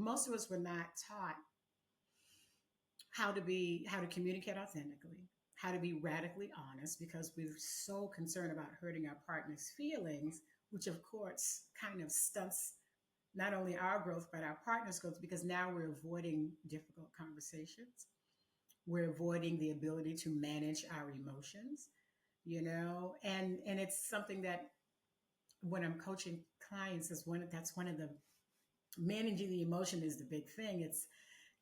most of us were not taught how to communicate authentically, how to be radically honest, because we're so concerned about hurting our partner's feelings, which of course kind of stunts not only our growth but our partner's growth, because now we're avoiding difficult conversations. We're avoiding the ability to manage our emotions, and it's something that when I'm coaching clients is that's one of the managing the emotion is the big thing. It's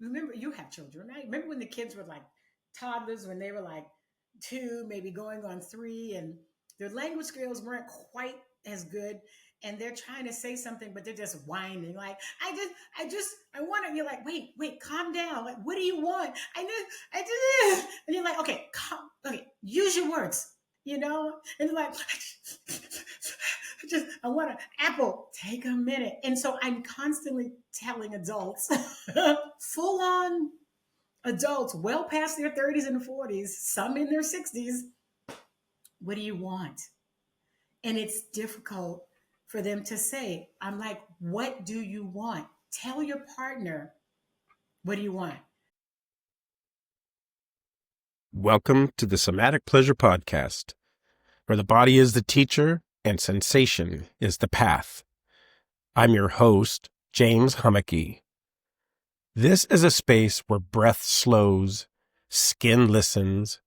remember you have children, right? Remember when the kids were like toddlers, when they were like 2, maybe going on 3, and their language skills weren't quite as good, and they're trying to say something, but they're just whining, like, I want it. You're like, wait, calm down. Like, what do you want? I just, and you're like, okay, use your words, and they're like, I want an apple. Take a minute. And so I'm constantly telling adults, full on adults, well past their 30s and 40s, some in their 60s, what do you want? And it's difficult for them to say. I'm like, what do you want? Tell your partner, what do you want? Welcome to the Somatic Pleasure Podcast, where the body is the teacher and sensation is the path. I'm your host, James Humecky. This is a space where breath slows, skin listens,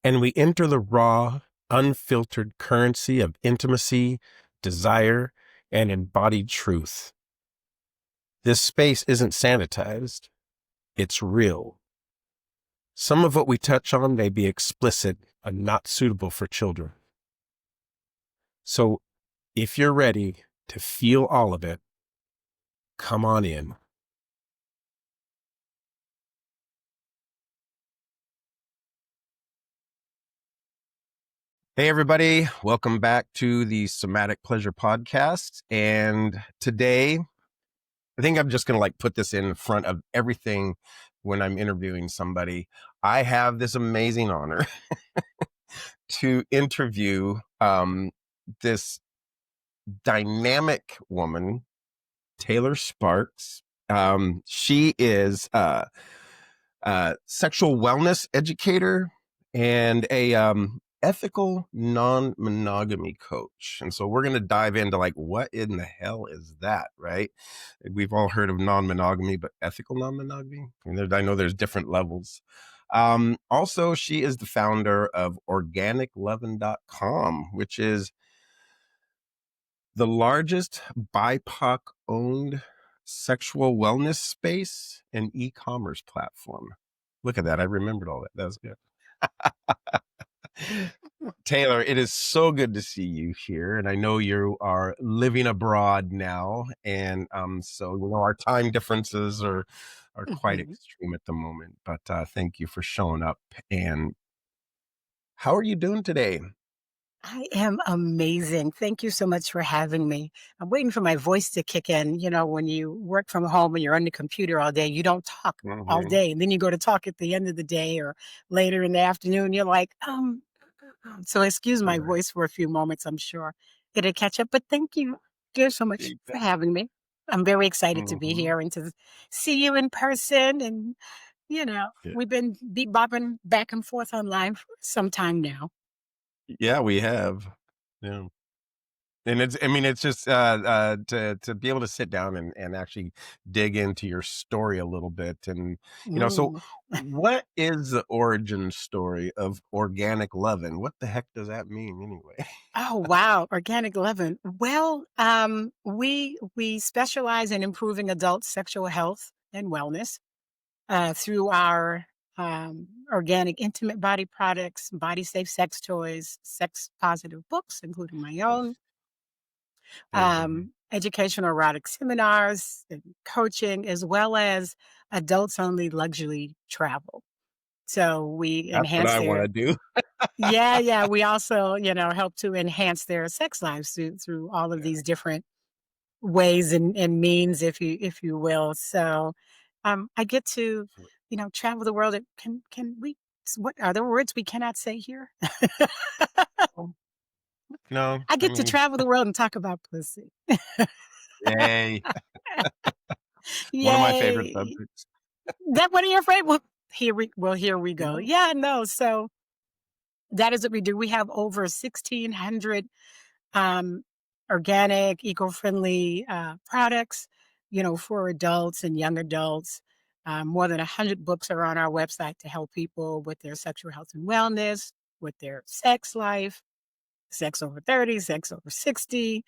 and we enter the raw, unfiltered currency of intimacy, desire, and embodied truth. This space isn't sanitized. It's real. Some of what we touch on may be explicit and not suitable for children. So if you're ready to feel all of it, come on in. Hey, everybody. Welcome back to the Somatic Pleasure Podcast. And today, I think I'm just going to put this in front of everything when I'm interviewing somebody. I have this amazing honor to interview this dynamic woman, Taylor Sparks. She is a sexual wellness educator and a ethical non-monogamy coach. And so we're going to dive into what in the hell is that, right? We've all heard of non-monogamy, but ethical non-monogamy? I know there's different levels. Also, she is the founder of organicleaven.com, which is the largest BIPOC-owned sexual wellness space and e-commerce platform. Look at that. I remembered all that. That was good. Taylor, it is so good to see you here. And I know you are living abroad now. And so our time differences are quite extreme at the moment. But thank you for showing up. And how are you doing today? I am amazing. Thank you so much for having me. I'm waiting for my voice to kick in. When you work from home and you're on the computer all day, you don't talk all day. And then you go to talk at the end of the day or later in the afternoon. You're like, so excuse my voice for a few moments. I'm sure it'll catch up. But thank you. Thank you so much for having me. I'm very excited to be here and to see you in person. And, we've been beat bopping back and forth online for some time now. Yeah, we have. Yeah. And it's just to be able to sit down and actually dig into your story a little bit. And, so what is the origin story of Organic Leaven? What the heck does that mean anyway? Oh, wow. Organic Leaven. Well, we specialize in improving adult sexual health and wellness through our organic intimate body products, body safe sex toys, sex positive books, including my own, educational erotic seminars and coaching, as well as adults only luxury travel. So we That's enhance what I want to do. Yeah. We also, help to enhance their sex lives through all of these different ways and means, if you will. So I get to, travel the world. Can we, what are there words we cannot say here? No. I get to travel the world and talk about pussy. Yay. One of my favorite Yay. subjects. That one of your favorite? Well, here we go. Yeah. Yeah, no. So that is what we do. We have over 1,600 um, organic, eco-friendly products, for adults and young adults. More than 100 books are on our website to help people with their sexual health and wellness, with their sex life, sex over 30, sex over 60,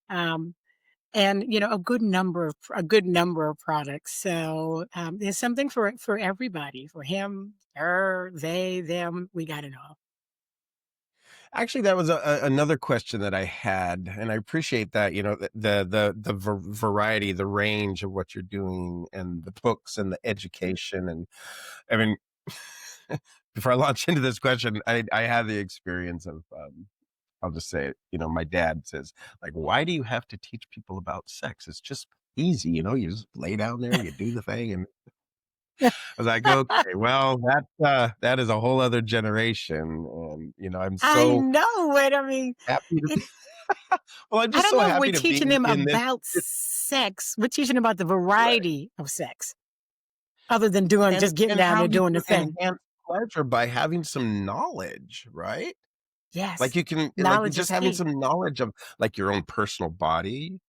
um, and a good number of products. So there's something for everybody, for him, her, they, them. We got it all. Actually, that was another question that I had, and I appreciate that. The variety, the range of what you're doing, and the books and the education, and I mean, before I launch into this question, I had the experience of I'll just say it. My dad says, like, why do you have to teach people about sex? It's just easy, you just lay down there, you do the thing. And I was like, okay, well, that is a whole other generation. And, I'm I so know it. I mean, happy to it, be, well, I'm I just don't so know if we're happy to teaching be them in this. about sex. We're teaching them about the Right. variety of sex, other than doing And, just getting and down how there you doing the can thing. enhance pleasure by having some knowledge, right? Like Yes, you can, like knowledge just is having key. some knowledge of like your own personal body,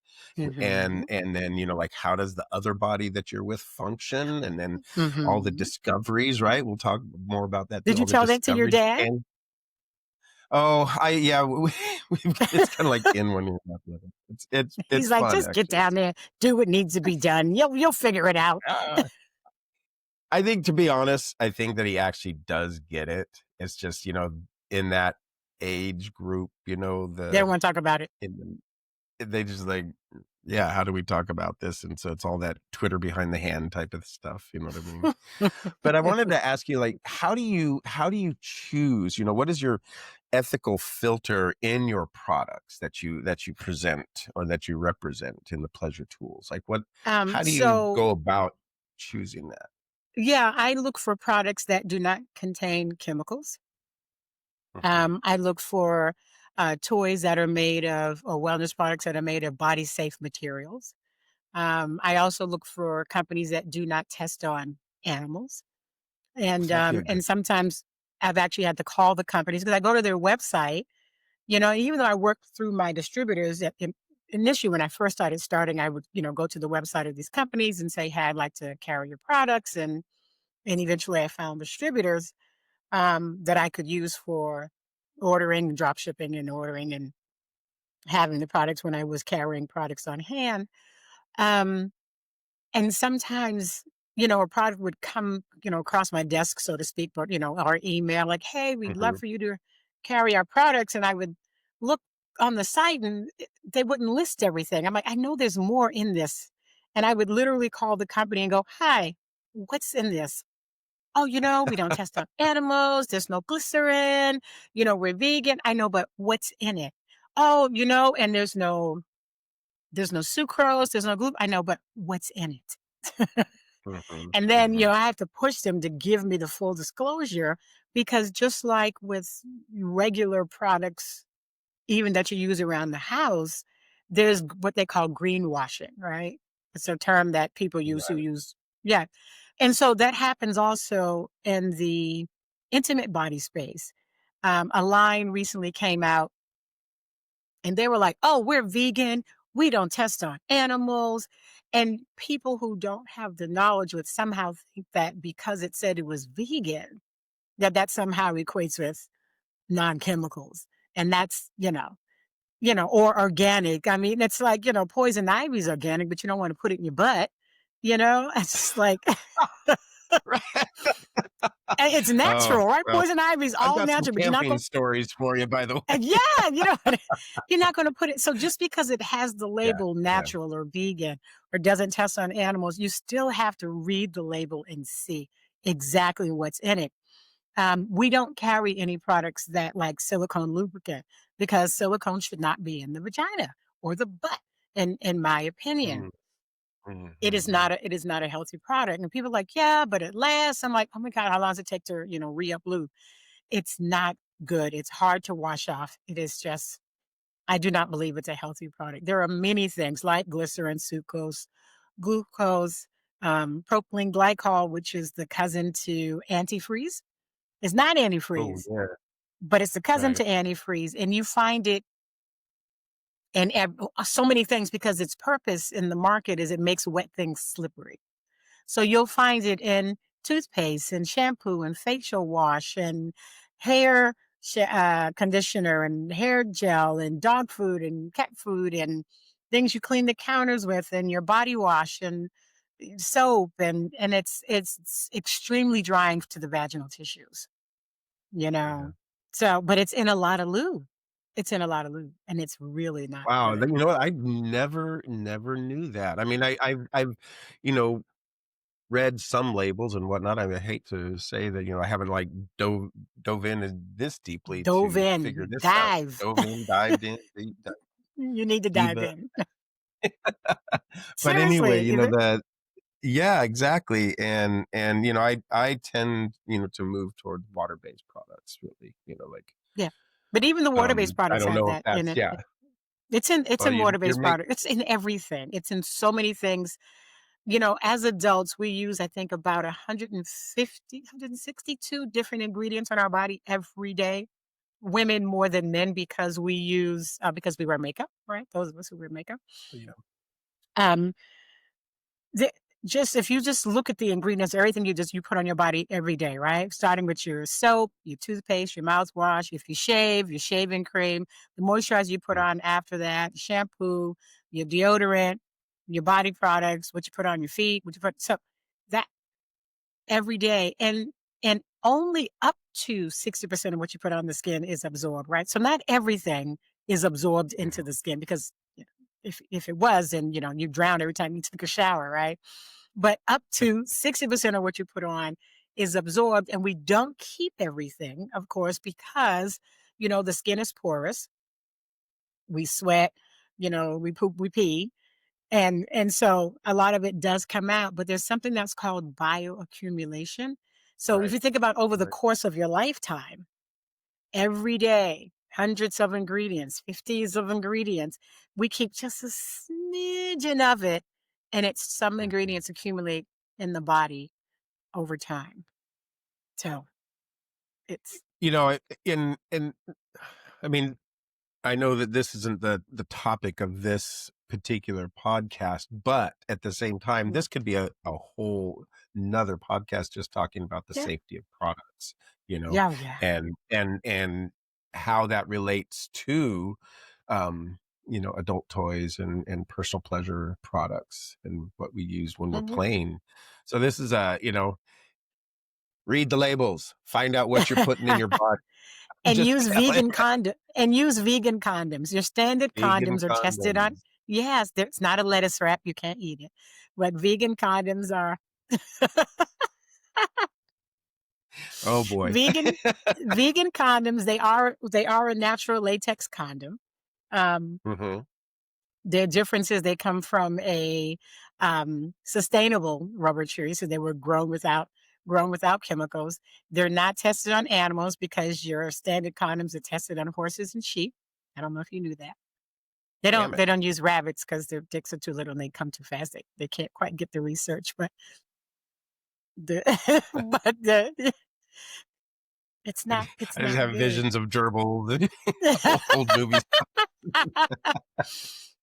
and Hmm. then like how does the other body that you're with function, and then all the Hmm. discoveries, right? We'll talk more about that too, Did you all the tell that to your discoveries. dad? And oh, I yeah, it's kind of like in when you're not living. It's He's like, fun just get actually. down there, do what needs to be done. You'll figure it out. uh, I think, to be honest, I think that he actually does get it. It's just, in that age group, They don't want to talk about it. in they just like, yeah, how do we talk about this? And so it's all that Twitter behind the hand type of stuff, you know what I mean? But I wanted to ask you, like, how do you choose, what is your ethical filter in your products that you present or that you represent in the pleasure tools? Like, how do you so go about choosing that? yeah, I look for products that do not contain chemicals. Mhm. I look for toys that are made of, or wellness products that are made of body safe materials. I also look for companies that do not test on animals. And That'd be a um, good. and sometimes I've actually had to call the companies because I go to their website. Even though I work through my distributors, initially when I first started, I would go to the website of these companies and say, "Hey, I'd like to carry your products," and eventually I found distributors that I could use for ordering, drop shipping, and ordering and having the products when I was carrying products on hand. Um, and sometimes, a product would come, across my desk, so to speak, but, our email, like, hey, we'd love Mhm. for you to carry our products. And I would look on the site and they wouldn't list everything. I'm like, I know there's more in this. And I would literally call the company and go, hi, what's in this? Oh, we don't test on animals. There's no glycerin. We're vegan. I know, but what's in it? Oh, and there's no sucrose. There's no gluten. I know, but what's in it? Mhm. And then, Mhm. I have to push them to give me the full disclosure because just like with regular products, even that you use around the house, there's what they call greenwashing, right? It's a term that people use who Right. use, yeah. And so that happens also in the intimate body space. A line recently came out and they were like, oh, we're vegan. We don't test on animals. And people who don't have the knowledge would somehow think that because it said it was vegan, that somehow equates with non-chemicals. And that's, or organic. I mean, it's like, poison ivy is organic, but you don't want to put it in your butt. It's just like, Right. and it's Oh, natural, right? well, Poison ivy is I've all got some natural, but you're not camping going stories for you, by the way. and yeah, you're not going to put it. So just because it has the Yeah, label yeah. natural or vegan or doesn't test on animals, you still have to read the label and see exactly what's in it. We don't carry any products that like silicone lubricant because silicone should not be in the vagina or the butt. In my opinion, Mm, mhm, it is mhm. not a healthy product. And people are like, yeah, but it lasts. I'm like, oh my God, how long does it take to, re-up lube? It's not good. It's hard to wash off. It is just, I do not believe it's a healthy product. There are many things like glycerin, sucrose, glucose, propylene glycol, which is the cousin to antifreeze. It's not Oh, antifreeze, yeah. but it's the cousin Right. to antifreeze. And you find it in so many things because its purpose in the market is it makes wet things slippery. So you'll find it in toothpaste and shampoo and facial wash and hair conditioner and hair gel and dog food and cat food and things you clean the counters with and your body wash and soap and it's extremely drying to the vaginal tissues, you Yeah. know. So, but it's in a lot of lube. It's in a lot of lube, and it's really not Wow. good. You know what? I never knew that. I mean, I've, you know, read some labels and whatnot. I hate to say that, I haven't like dove in this deeply Dove to figure in, this out. dive. Dove in, dived in, You need to deep, dive in. but anyway, Seriously, either. yeah, exactly. And, I tend, to move toward water-based products really, like, Yeah. But even the water-based I products don't have know if that in that's, it. yeah. It's Well, in you're water-based making, product. It's in everything. It's in so many things. As adults, we use, I think, about 150, 162 different ingredients on our body every day. Women more than men because because we wear makeup, right? Those of us who wear makeup. Um, the, just if you just look at the ingredients, everything you put on your body every day, right? Starting with your soap, your toothpaste, your mouthwash. If you shave, your shaving cream, the moisturizer you put on after that, shampoo, your deodorant, your body products, what you put on your feet, what you put so that every day, and only up to 60% of what you put on the skin is absorbed, right? So not everything is absorbed into the skin because if it was, then you drown every time you took a shower, right? But up to 60% of what you put on is absorbed, and we don't keep everything, of course, because the skin is porous. We sweat, we poop, we pee, and so a lot of it does come out, but there's something that's called bioaccumulation. So if right, you think about over the right. course of your lifetime, every day, hundreds of ingredients, 50s of ingredients, we keep just a smidgen of it, and it's some Mhm. ingredients accumulate in the body over time. So it's And I mean, I know that this isn't the topic of this particular podcast, but at the same time, Mhm. this could be a whole another podcast just talking about the Yeah. safety of products, Yeah, oh, yeah. and how that relates to, adult toys and personal pleasure products and what we use when we're Mhm. playing. So this is read the labels, find out what you're putting in your body. I'm And just telling you, use vegan condoms. Your standard vegan condoms are tested on. condoms. Yes, it's not a lettuce wrap. You can't eat it. But vegan condoms are Oh boy. vegan vegan condoms. They are a natural latex condom. Um, Hmm. their difference is they come from a sustainable rubber tree, so they were grown without chemicals. They're not tested on animals because your standard condoms are tested on horses and sheep. I don't know if you knew that. They Damn don't it. they don't use rabbits because their dicks are too little and they come too fast. They can't quite get the research, but the but the it's I just not have good. visions of gerbils, old movies.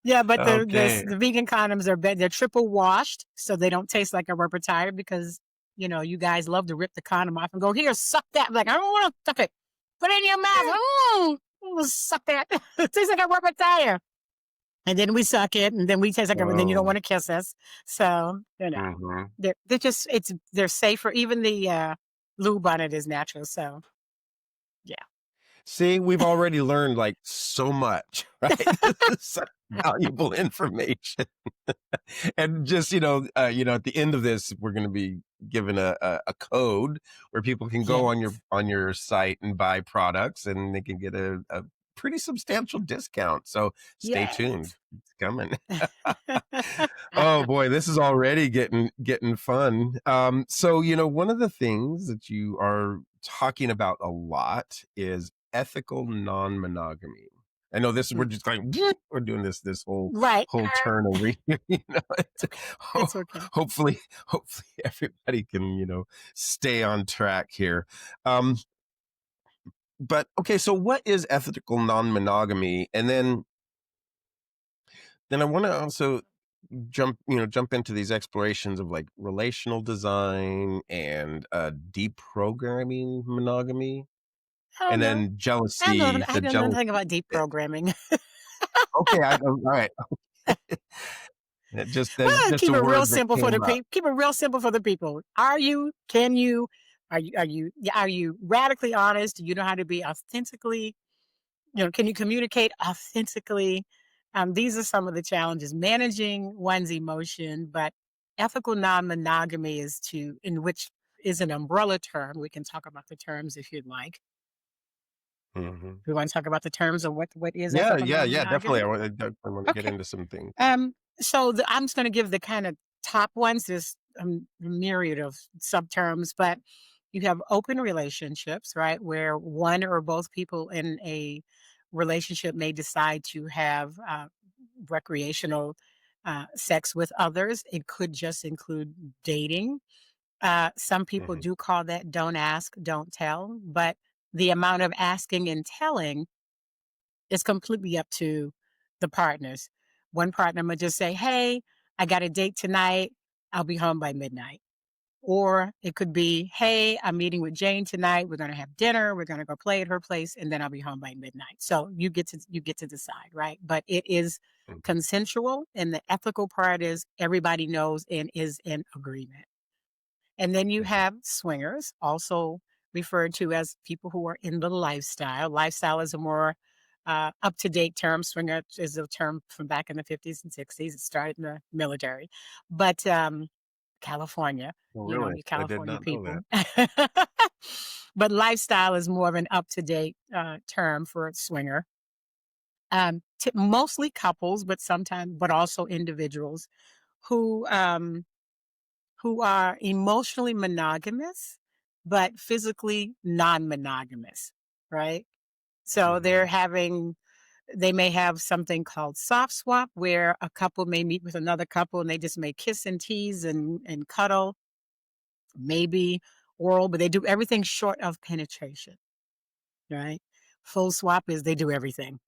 Yeah, but Okay. the vegan condoms are they're triple washed, so they don't taste like a rubber tire because you guys love to rip the condom off and go, here, suck that. I'm like, I don't want to suck it. Put it in your mouth. Suck that. It tastes like a rubber tire. And then we suck it, and then we taste like a, and then you don't Oh. want to kiss us. So, Hmm. they're just they're safer. Even the lube on it is natural. So yeah. See, we've already learned like so much, right? This is such valuable information. And just, at the end of this, we're going to be given a code where people can go Yes. on your site and buy products and they can get a pretty substantial discount. So stay tuned. Yes. It's coming. Oh boy, this is already getting fun. So one of the things that you are talking about a lot is ethical non-monogamy. I know this. We're Mm. just going. We're doing this Right. whole turn over here. It's okay. It's okay. Hopefully, everybody can stay on track here. Um, but okay, so what is ethical non-monogamy? And then I want to also jump into these explorations of like relational design and deprogramming monogamy, Oh and no. then jealousy, I the don't know jealousy. nothing about deep programming. Okay, all right. That's Well, just keep a it real word that simple for the came up. people. Keep it real simple for the people. Are you? Can you? Are you radically honest? Do you know how to be authentically? Can you communicate authentically? These are some of the challenges managing one's emotion, but ethical non-monogamy in which is an umbrella term. We can talk about the terms if you'd like. Hmm. We want to talk about the terms of what is Yeah, ethical yeah, yeah. Definitely. non-monogamy. I definitely want to get Okay. into some things. So I'm just going to give the kind of top ones. There's a myriad of subterms, but you have open relationships, right, where one or both people in a relationship may decide to have recreational sex with others. It could just include dating. Some people Hmm. do call that don't ask, don't tell, but the amount of asking and telling is completely up to the partners. One partner might just say, "Hey, I got a date tonight. I'll be home by midnight." Or it could be, "Hey, I'm meeting with Jane tonight. We're going to have dinner. We're going to go play at her place, and then I'll be home by midnight." So you get to decide, right? But it is consensual, and the ethical part is everybody knows and is in agreement. And then you Hmm. have swingers, also referred to as people who are in the lifestyle. Lifestyle is a more up to date term. Swinger is a term from back in the 50s and 60s. It started in the military. But California, Oh, you really? I did California not know people. that. But lifestyle is more of an up to date term for a swinger. Mostly couples, but sometimes, but also individuals who who are emotionally monogamous, but physically non-monogamous, right? So Hmm. they may have something called soft swap where a couple may meet with another couple and they just may kiss and tease and cuddle, maybe oral, but they do everything short of penetration, right? Full swap is they do everything,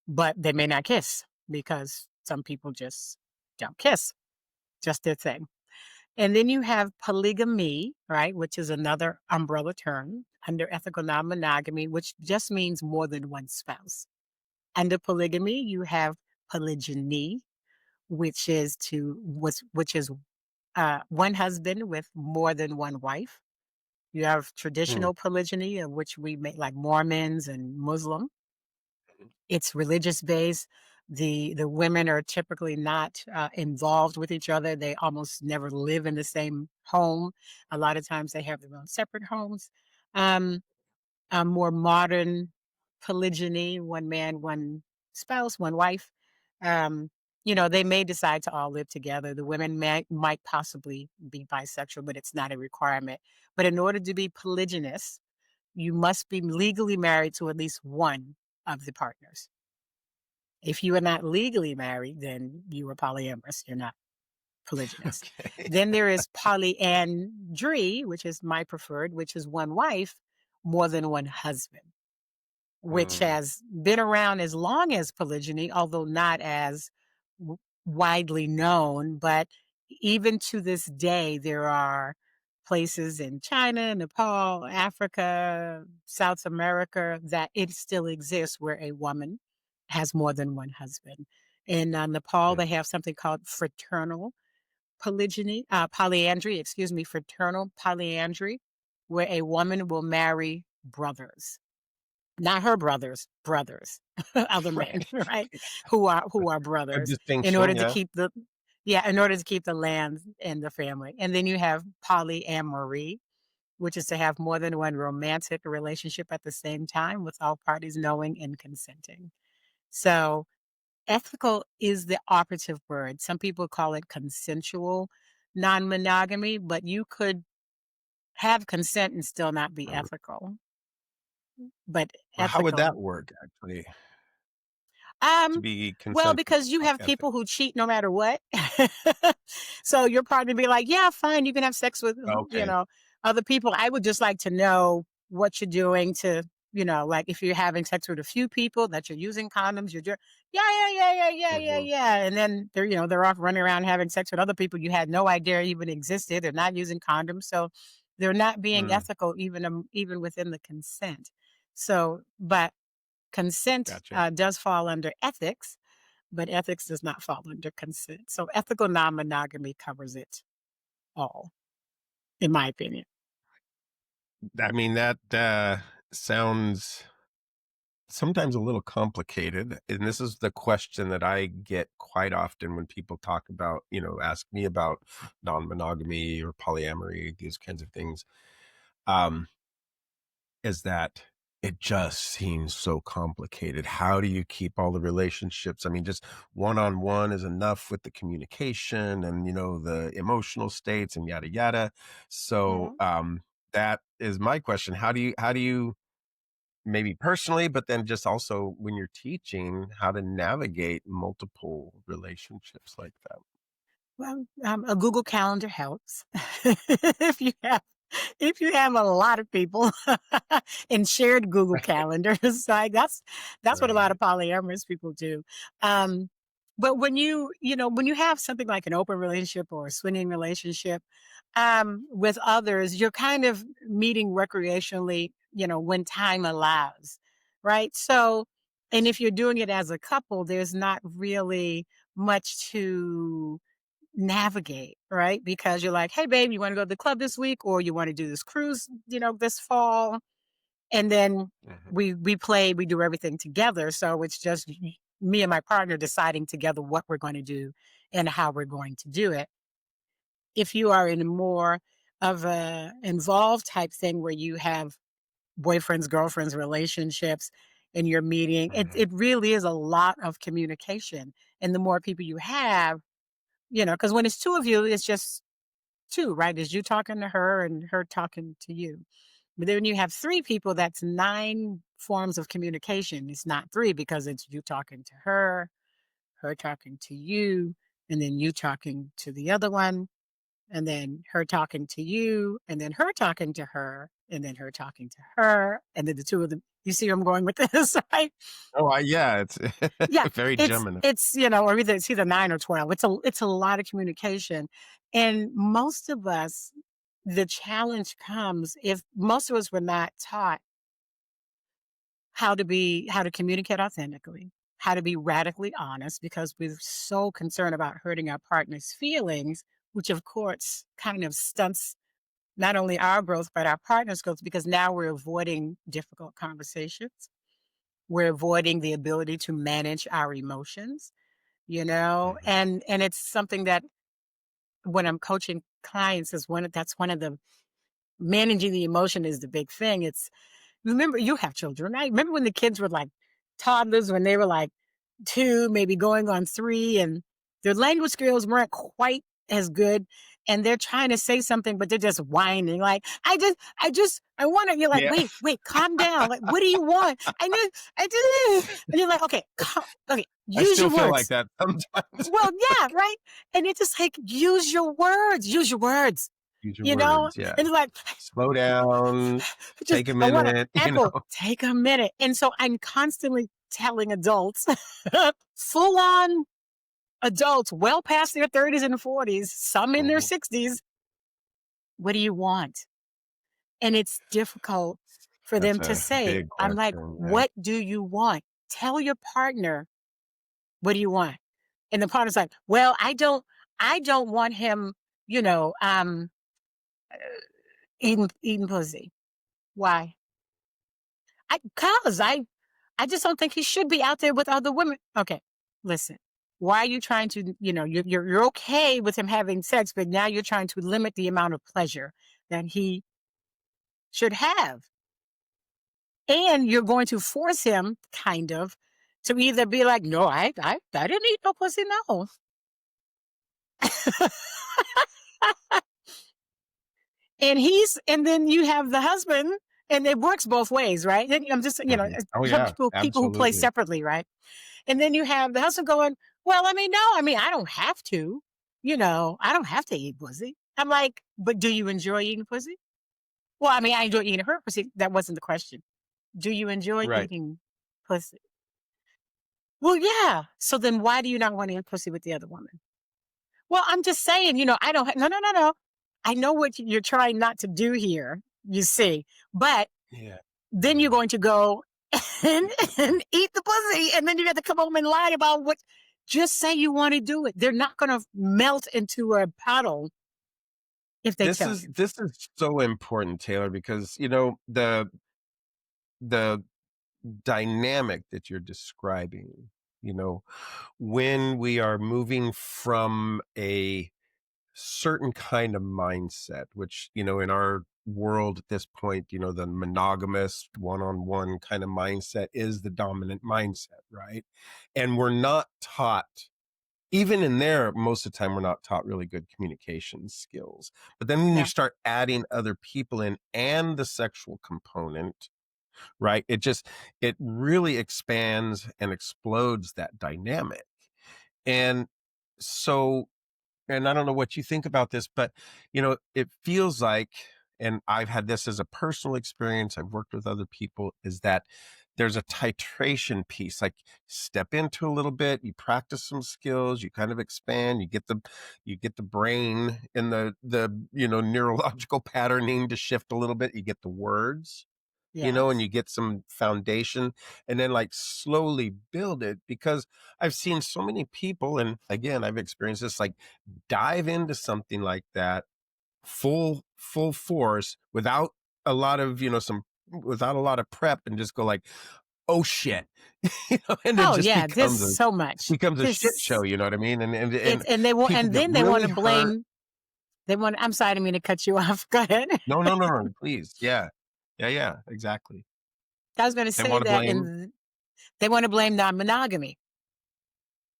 but they may not kiss because some people just don't kiss, just their thing. And then you have polygamy, right, which is another umbrella term under ethical non monogamy, which just means more than one spouse. Under polygamy, you have polygyny, which is one husband with more than one wife. You have Hmm. traditional polygyny, of which we make like Mormons and Muslim. It's religious based. The women are typically not involved with each other. They almost never live in the same home. A lot of times they have their own separate homes. Um, a more modern polygyny, one man, one spouse, one wife. Um, they may decide to all live together. The women might possibly be bisexual, but it's not a requirement. But in order to be polygynous, you must be legally married to at least one of the partners. If you are not legally married, then you are polyamorous. You're not polygynous. Okay. Then there is polyandry, which is my preferred, which is one wife, more than one husband, which Mm. has been around as long as polygyny, although not as widely known. But even to this day, there are places in China, Nepal, Africa, South America that it still exists where a woman has more than one husband. In Nepal, Mm. they have something called polyandry, excuse me, fraternal polyandry, where a woman will marry brothers, not her brothers, other men, Right. right? Who are A brothers in order distinction, to yeah. keep the yeah, in order to keep the land and the family. And then you have polyamory, which is to have more than one romantic relationship at the same time with all parties knowing and consenting. So ethical is the operative word. Some people call it consensual non-monogamy, but you could have consent and still not be Mm. ethical. But Well, how would that ethical work, actually? to Um, be well, consensual because you have ethic? people who cheat no matter what. So your partner be like, yeah, fine, you can have sex with, Okay. other people. I would just like to know what you're doing to, like if you're having sex with a few people, that you're using condoms, yeah, yeah, yeah, yeah, yeah, yeah, Mhm. yeah. And then they're off running around having sex with other people you had no idea even existed. They're not using condoms. So they're not being Mm, ethical even within the consent. So, but consent gotcha. does fall under ethics, but ethics does not fall under consent. So ethical non-monogamy covers it all, in my opinion. I mean, that sounds sometimes a little complicated. And this is the question that I get quite often when people talk about, ask me about non monogamy or polyamory, these kinds of things. Um, is that it just seems so complicated. How do you keep all the relationships? I mean, just one on one is enough with the communication and, the emotional states and yada, yada. So, Mhm. that is my question. How do you maybe personally, but then just also when you're teaching how to navigate multiple relationships like that? Well, a Google Calendar helps. if you have if you have a lot of people in shared Google calendars, like that's what a lot of Right. polyamorous people do. Um, but when you have something like an open relationship or a swinging relationship with others, you're kind of meeting recreationally, when time allows, right? So, and if you're doing it as a couple, there's not really much to navigate, right? Because you're like, hey, babe, you want to go to the club this week or you want to do this cruise, this fall? And then Mhm. we do everything together. So it's just me and my partner deciding together what we're going to do and how we're going to do it. If you are in more of a involved type thing where you have boyfriends, girlfriends, relationships, and you're meeting, it, Mhm. it really is a lot of communication. And the more people you have, because when it's two of you, it's just two, right? It's you talking to her and her talking to you. But then when you have three people, that's nine forms of communication. It's not three because it's you talking to her talking to you, and then you talking to the other one, and then her talking to you, and then her talking to her, and then her talking to her, and then the two of them. You see where I'm going with this, right? Oh, yeah, it's Yeah, very it's Gemini. it's or it's either 9 or 12. It's a lot of communication. And most of us, the challenge comes if most of us were not taught how to communicate authentically, how to be radically honest because we're so concerned about hurting our partner's feelings, which of course kind of stunts not only our growth but our partner's growth because now we're avoiding difficult conversations. We're avoiding the ability to manage our emotions, Mhm. and it's something that when I'm coaching clients is that's one of the managing the emotion is the big thing. It's remember you have children, right? Remember when the kids were like toddlers when they were like 2, maybe going on 3, and their language skills weren't quite as good, and they're trying to say something, but they're just whining like, I want it." You're like, Yeah, Wait, calm down. Like, what do you want? I just," and you're like, "Okay, okay, I use still your feel like words." that sometimes. Well, yeah, right? And it's just like, use your words, Use your you know? words, yeah. And it's like, Slow down, just, take a I want an minute, apple, take a minute. And so I'm constantly telling adults, full on adults, well past their 30s and 40s, some in their Mhm. 60s, what do you want? And it's difficult for That's them to a say. big I'm like, question, yeah. what do you want? Tell your partner, what do you want? And the partner's like, well, I don't want him, you know, um, eating pussy. Why? Cause I just don't think he should be out there with other women. Okay, listen. Why are you trying to, you're okay with him having sex, but now you're trying to limit the amount of pleasure that he should have. And you're going to force him kind of to either be like, no, I didn't eat no pussy, no. And then you have the husband and it works both ways, right? I'm just, Mhm. Oh, some yeah, people who play absolutely. separately, right? And then you have the husband going, well, I mean, no, I mean, I don't have to, I don't have to eat pussy. I'm like, but do you enjoy eating pussy? Well, I mean, I enjoy eating her pussy. That wasn't the question. Do you enjoy Right. eating pussy? Well, yeah. So then why do you not want to eat pussy with the other woman? Well, I'm just saying, I don't, no, no, no, no. I know what you're trying not to do here, you see, but Yeah. then you're Yeah. going to go and eat the pussy, and then you have to come home and lie about what. Just say you want to do it. They're not going to melt into a puddle if they This tell is you. this is so important, Taylor, because the dynamic that you're describing, you know, when we are moving from a certain kind of mindset, which, in our world at this point, the monogamous one-on-one kind of mindset is the dominant mindset, right? And we're not taught, even in there, most of the time, we're not taught really good communication skills. But then when you Yeah. start adding other people in and the sexual component, right? It really expands and explodes that dynamic. And so, and I don't know what you think about this, but it feels like, and I've had this as a personal experience, I've worked with other people, is that there's a titration piece. Like, step into a little bit, you practice some skills, you kind of expand, you get the brain and the neurological patterning to shift a little bit, you get the words, and Yes. you get some foundation, and then like slowly build it, because I've seen so many people, and again, I've experienced this, like, dive into something like that full force without a lot of, some without a lot of prep, and just go like, oh shit, and it Oh just yeah. There's becomes a so much. becomes a shit show, This you know what I mean? And it's and they want people and get then they want really to hurt. blame. They want. I'm sorry, I didn't mean to cut you off. Go ahead. No, no, no, no, please. Yeah. Yeah, yeah, exactly. I was going to They say want to that, blame. and they want to blame non-monogamy.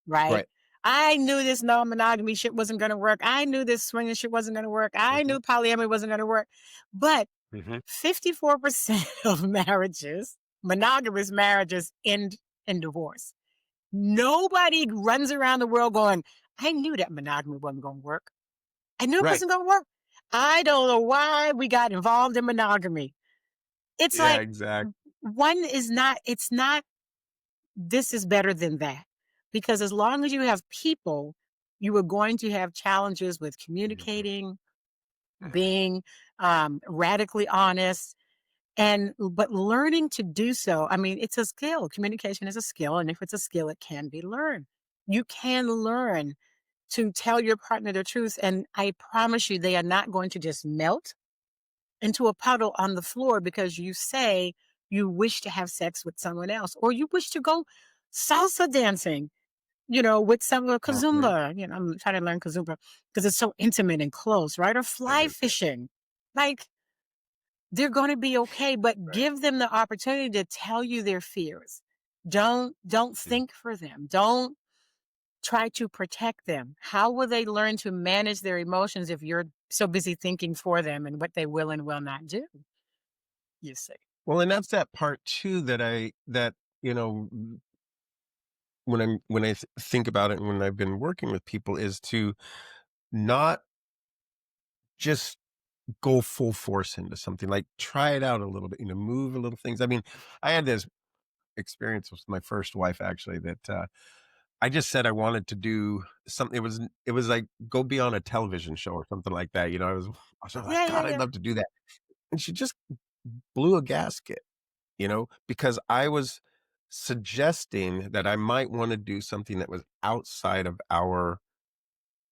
Right? Right. I knew this non-monogamy shit wasn't going to work. I knew this swinging shit wasn't going to work. I Hmm. knew polyamory wasn't going to work. But Hmm. 54% of marriages, monogamous marriages, end in divorce. Nobody runs around the world going, I knew that monogamy wasn't going to work. I knew it Right. wasn't going to work. I don't know why we got involved in monogamy. It's Yeah, like exactly. one is not, it's not, this is better than that. Because as long as you have people, you are going to have challenges with Mhm. communicating, being radically honest, and but learning to do so. I mean, it's a skill. Communication is a skill, and if it's a skill, it can be learned. You can learn to tell your partner the truth, and I promise you, they are not going to just melt into a puddle on the floor because you say you wish to have sex with someone else, or you wish to go salsa dancing, with some Mhm. kazumba. I'm trying to learn kazumba because it's so intimate and close, right? Or fly Okay, yeah, fishing. Like, they're going to be okay, but right. give them the opportunity to tell you their fears. Don't Mm. think for them. Don't try to protect them. How will they learn to manage their emotions if you're so busy thinking for them and what they will and will not do? You see. Well, and that's that part too that when I think about it, and when I've been working with people, is to not just go full force into something, like try it out a little bit, move a little things. I mean, I had this experience with my first wife, actually, that I just said I wanted to do something. It was like, go be on a television show or something like that. I was like, Yeah, yeah, God, I'd yeah. love to do that. And she just blew a gasket, because I was suggesting that I might want to do something that was outside of our,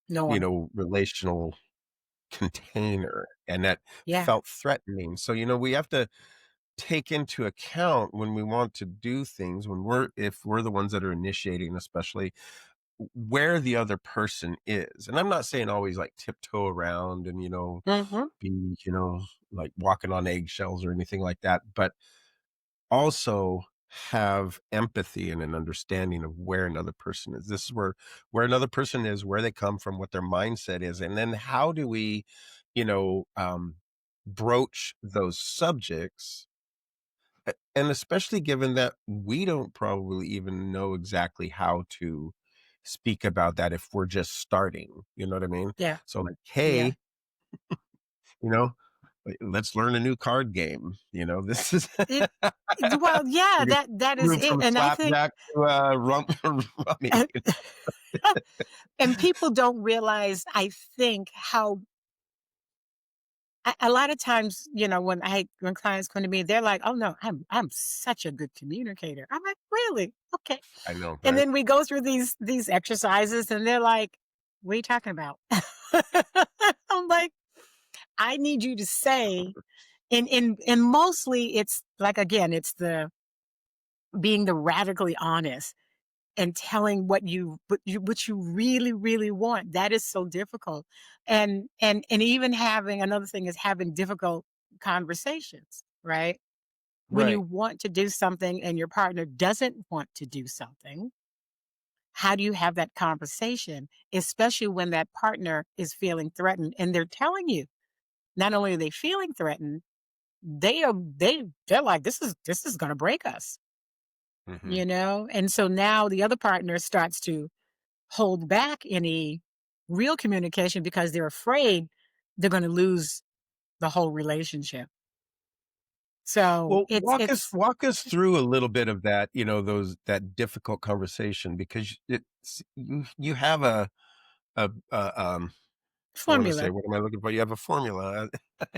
Norm. relational container, and that Yeah. felt threatening. So, we have to take into account, when we want to do things, if we're the ones that are initiating, especially, where the other person is. And I'm not saying always like tiptoe around and, Hmm. be, like walking on eggshells or anything like that, but also have empathy and an understanding of where another person is. This is where another person is, where they come from, what their mindset is, and then how do we, you know, um, broach those subjects And especially given that we don't probably even know exactly how to speak about that if we're just starting, you know what I mean? Yeah. So like, Yeah. hey, you know, let's learn a new card game. You know, this is It, well, yeah, we can that is move it. from And I think, slapjack to rummy. and people don't realize, I think, how a lot of times, when clients come to me, they're like, "Oh no, I'm such a good communicator." I'm like, "Really? Okay." I know, And right? then we go through these exercises, and they're like, "What are you talking about?" I'm like, "I need you to say," and mostly it's like, again, it's the being the radically honest and telling what you really really want. That is so difficult. And even having, another thing is having difficult conversations, right? When you Right. want to do something and your partner doesn't want to do something, how do you have that conversation, especially when that partner is feeling threatened and they're telling you? Not only are they feeling threatened, they're like, this is going to break us, Hmm. and so now the other partner starts to hold back any real communication because they're afraid they're going to lose the whole relationship. So Well, it's walk us through a little bit of that, those that difficult conversation because you have I want to say, formula. what am I looking for? You have a formula,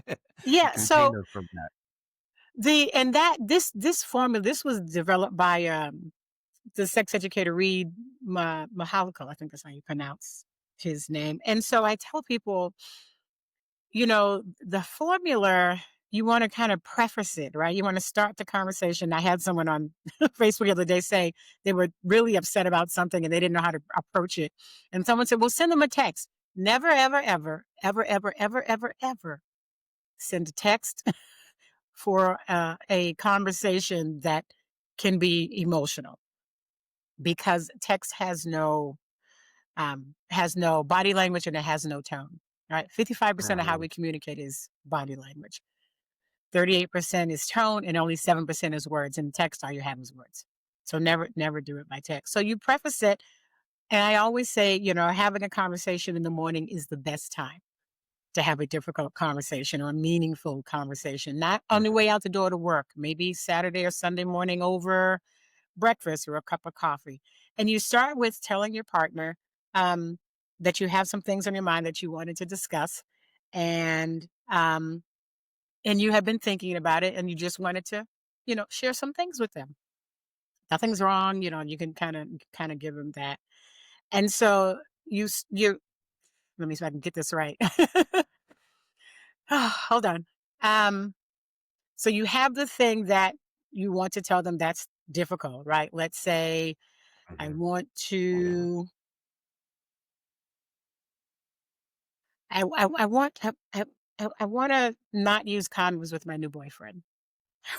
a Yeah. So container from that. the and that this formula, this was developed by the sex educator Reed Mahalico, I think that's how you pronounce his name. And so I tell people, the formula, you want to kind of preface it, right? You want to start the conversation. I had someone on Facebook the other day say they were really upset about something and they didn't know how to approach it. And someone said, well, send them a text. Never, ever, ever, ever, ever, ever, ever, ever send a text for a conversation that can be emotional, because text has no body language and it has no tone. Right, 55% of how Mhm. we communicate is body language. 38% is tone, and only 7% is words. And text, all you have is words. So never do it by text. So you preface it. And I always say, having a conversation in the morning is the best time to have a difficult conversation or a meaningful conversation, not on the Mhm. way out the door to work, maybe Saturday or Sunday morning over breakfast or a cup of coffee. And you start with telling your partner um, that you have some things on your mind that you wanted to discuss. And and you have been thinking about it and you just wanted to, share some things with them. Nothing's wrong, you can kind of give them that. And so you let me see if I can get this right. Hold on. Um, so you have the thing that you want to tell them that's difficult, right? Let's say I Mhm. want to I want I want to not use condoms with my new boyfriend,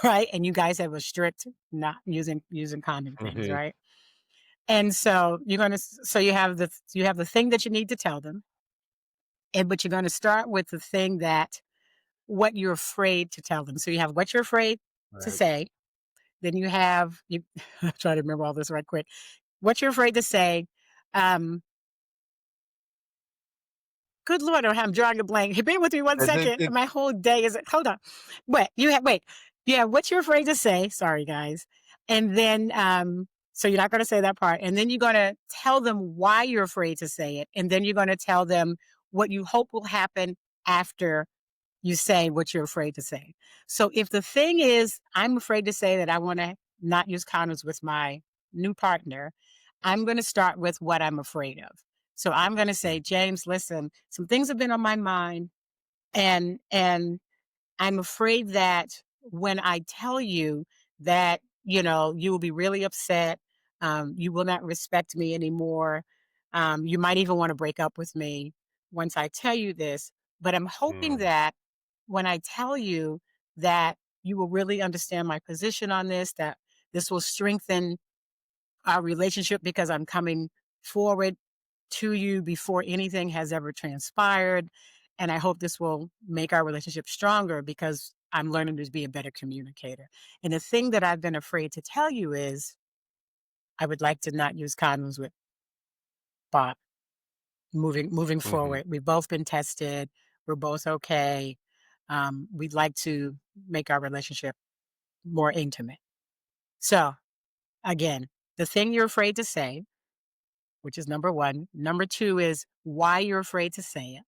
right? And you guys have a strict not using condom things, Mhm. right? And so you have the thing that you need to tell them, but you're going to start with the thing that what you're afraid to tell them. So you have what you're afraid to Right. say. Then you have you. Try to remember all this right quick. What you're afraid to say. Um, Good Lord, I'm drawing a blank. Hey, bear with me one And then second. My whole day is hold on. Wait. You have what you're afraid to say. Sorry, guys. And then so you're not gonna say that part. And then you're gonna tell them why you're afraid to say it. And then you're gonna tell them what you hope will happen after you say what you're afraid to say. So if the thing is, I'm afraid to say that I want to not use condoms with my new partner, I'm going to start with what I'm afraid of. So I'm going to say, James, listen, some things have been on my mind, and I'm afraid that when I tell you that, you will be really upset. You will not respect me anymore. You might even want to break up with me once I tell you this. But I'm hoping Mm. that when I tell you that you will really understand my position on this, that this will strengthen our relationship because I'm coming forward to you before anything has ever transpired. And I hope this will make our relationship stronger because I'm learning to be a better communicator. And the thing that I've been afraid to tell you is I would like to not use condoms with Bob moving Mhm. forward. We've both been tested. We're both okay. We'd like to make our relationship more intimate. So again, the thing you're afraid to say, which is number one. Number two is why you're afraid to say it.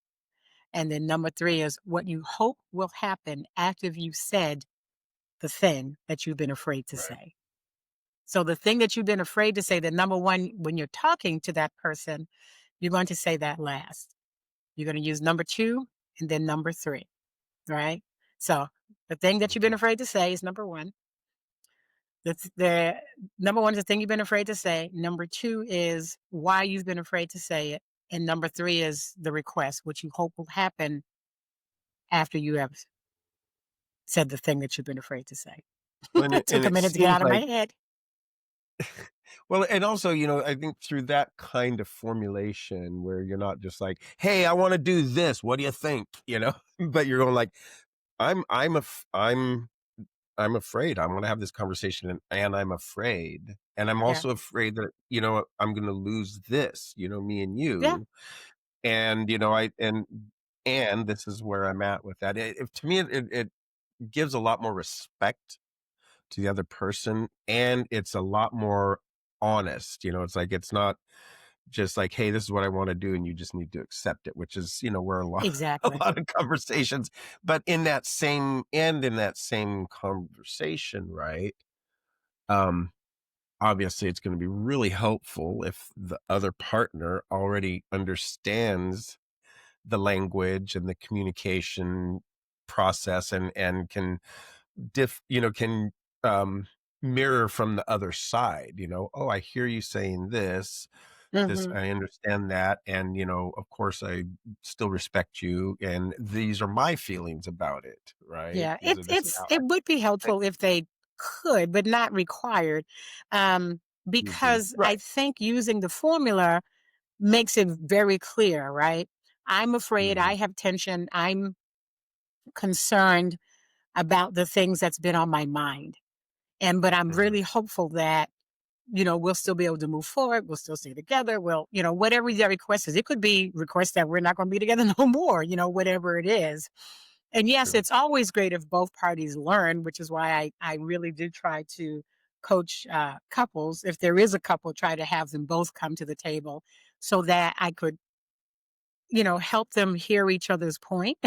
And then number three is what you hope will happen after you've said the thing that you've been afraid to Right. say. So the thing that you've been afraid to say, the number one, when you're talking to that person, you're going to say that last. You're going to use number two and then number three, right? So the thing that you've been Okay. afraid to say is number one. The number one is the thing you've been afraid to say. Number two is why you've been afraid to say it. And number three is the request, which you hope will happen after you have said the thing that you've been afraid to say. Well, and It took a it minute to get seems out of my like head. well, and also, I think through that kind of formulation where you're not just like, "Hey, I wanna do this. What do you think?" But you're going like, I'm afraid I'm gonna have this conversation and I'm afraid. And I'm Yeah. also afraid that, I'm gonna lose this, me and Yeah. you. And, and this is where I'm at with that. To me, it gives a lot more respect to the other person, and it's a lot more honest. It's like it's not just like, hey, this is what I want to do, and you just need to accept it, which is, where a lot a Exactly. lot of conversations, but in that same conversation, right? Um, obviously it's going to be really helpful if the other partner already understands the language and the communication process and can can um mirror from the other side. Oh, I hear you saying this, Hmm. I understand that, and of course I still respect you, and these are my feelings about it, right? Yeah. This is how It would be I helpful if they could, but not required. Um, Mhm. because I Right. think using the formula makes it very clear, right? I'm afraid, Mhm. I have tension, I'm concerned about the things that's been on my mind. But I'm Mhm. really hopeful that, we'll still be able to move forward. We'll still stay together. We'll, whatever the request is, it could be request that we're not going to be together no more, whatever it is. And yes, True. it's always great if both parties learn, which is why I really do try to coach couples. If there is a couple, try to have them both come to the table so that I could, help them hear each other's point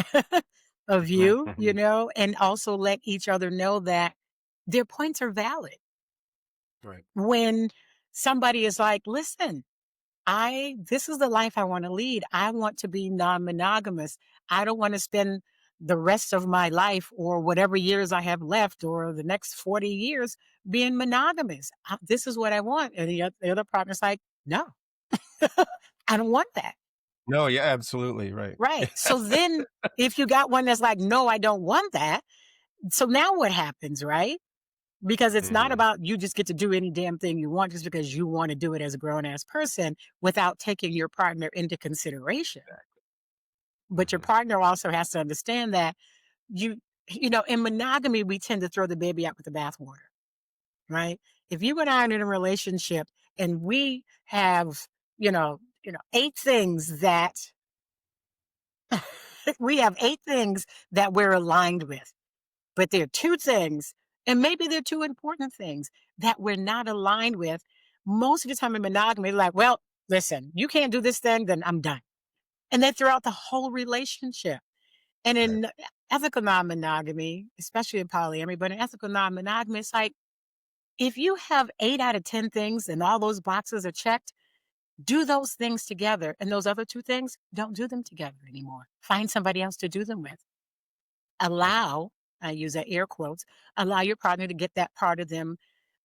of Mhm. view, Mhm. and also let each other know that their points are valid. Right. When somebody is like, listen, this is the life I want to lead. I want to be non-monogamous. I don't want to spend the rest of my life or whatever years I have left or the next 40 years being monogamous. This is what I want. And the other partner's like, no, I don't want that. No, yeah, absolutely, right. Right. So then if you got one that's like, no, I don't want that. So now what happens, right? Because it's not Mhm. about you just get to do any damn thing you want just because you want to do it as a grown ass person without taking your partner into consideration. But your Mhm. partner also has to understand that you, in monogamy, we tend to throw the baby out with the bathwater, right? If you and I are in a relationship and we have, eight things that we have eight things that we're aligned with, but there are two things, and maybe they're two important things that we're not aligned with. Most of the time in monogamy, like, well, listen, you can't do this thing, then I'm done. And then throughout the whole relationship. And Right. in ethical non monogamy, especially in polyamory, but in ethical non monogamy, it's like if you have 8 out of 10 things and all those boxes are checked, do those things together. And those other two things, don't do them together anymore. Find somebody else to do them with. Right. Allow, I use that air quotes, allow your partner to get that part of them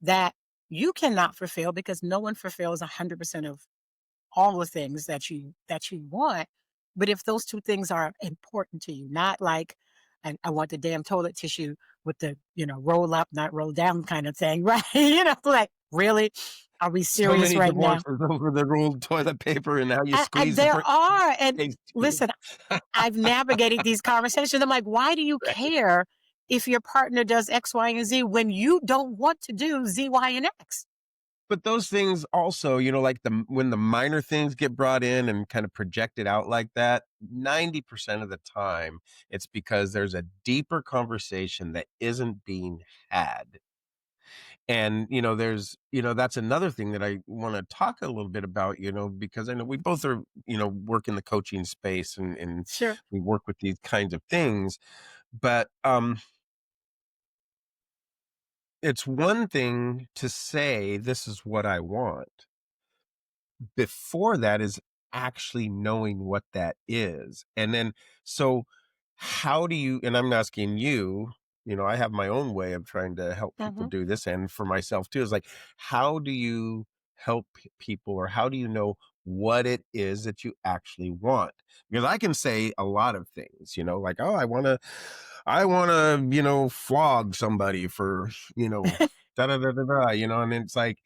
that you cannot fulfill because no one fulfills 100% of all the things that you want. But if those two things are important to you, not like I want the damn toilet tissue with the roll up, not roll down kind of thing, right? Like really, are we So serious many right now? divorces over the rolled toilet paper and how you squeeze the There are, and case tube. listen, I've navigated these conversations. I'm like, why do you Right. care if your partner does X, Y, and Z when you don't want to do Z, Y, and X. But those things also, like when the minor things get brought in and kind of projected out like that, 90% of the time, it's because there's a deeper conversation that isn't being had. And, that's another thing that I want to talk a little bit about, because I know we both are, work in the coaching space and Sure. we work with these kinds of things. But it's one thing to say, this is what I want. Before that is actually knowing what that is. And then, so how do you, and I'm asking you, I have my own way of trying to help people Mm-hmm. do this, and for myself too, is like, how do you help people, or how do you know what it is that you actually want? Because I can say a lot of things, like, oh, I want to, flog somebody for, da da da da da, and it's like,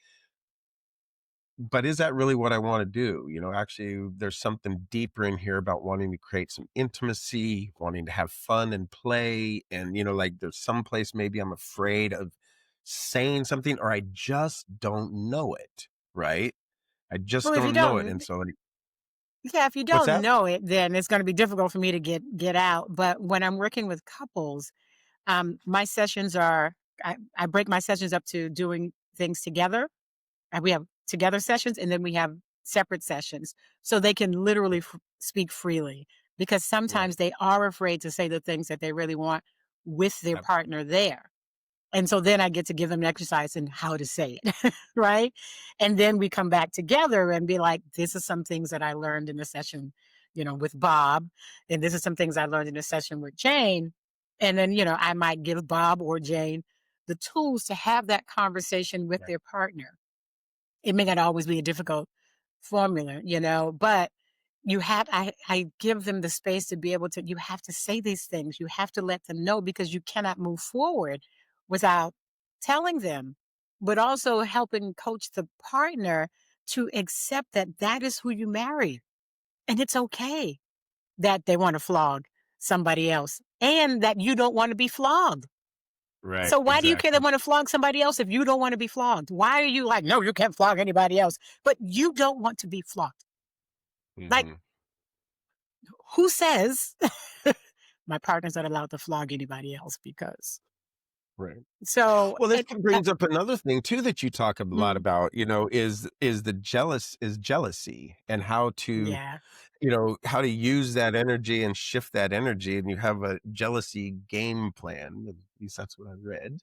but is that really what I want to do? Actually, there's something deeper in here about wanting to create some intimacy, wanting to have fun and play. And, like there's some place maybe I'm afraid of saying something, or I just don't know it. Right. I just Well, if you don't know it. don't, And so, yeah, if you what's don't that? know it, then it's going to be difficult for me to get out. But when I'm working with couples, my sessions are, I break my sessions up to doing things together. We have together sessions, and then we have separate sessions, so they can literally speak freely, because sometimes Right. they are afraid to say the things that they really want with their Ab- partner there. And so then I get to give them an exercise in how to say it, right? And then we come back together and be like, this is some things that I learned in the session, with Bob. And this is some things I learned in the session with Jane. And then, I might give Bob or Jane the tools to have that conversation with Right. their partner. It may not always be a difficult formula, but I give them the space to be able to, you have to say these things. You have to let them know, because you cannot move forward without telling them, but also helping coach the partner to accept that that is who you marry. And it's okay that they want to flog somebody else, and that you don't want to be flogged. Right. So why do you care they Exactly. want to flog somebody else if you don't want to be flogged? Why are you like, no, you can't flog anybody else, but you don't want to be flogged? Like, Hmm. who says my partner's not allowed to flog anybody else? Because Right. so Well, this it, brings up another thing too that you talk a lot mm, about, is jealousy, and how to, yeah. how to use that energy and shift that energy. And you have a jealousy game plan. At least that's what I read.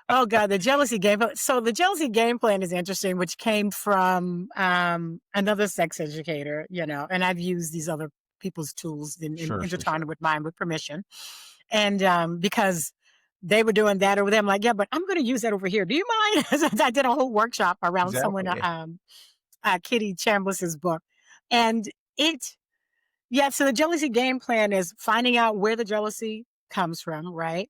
Oh God, the jealousy game. So the jealousy game plan is interesting, which came from another sex educator, and I've used these other people's tools in Sure, sure, intertwined sure. with mine with permission. And because they were doing that over there, I'm like, yeah, but I'm going to use that over here. Do you mind? I did a whole workshop around someone, Exactly. Kitty Chambliss's book. And it, yeah, so the jealousy game plan is finding out where the jealousy comes from, right?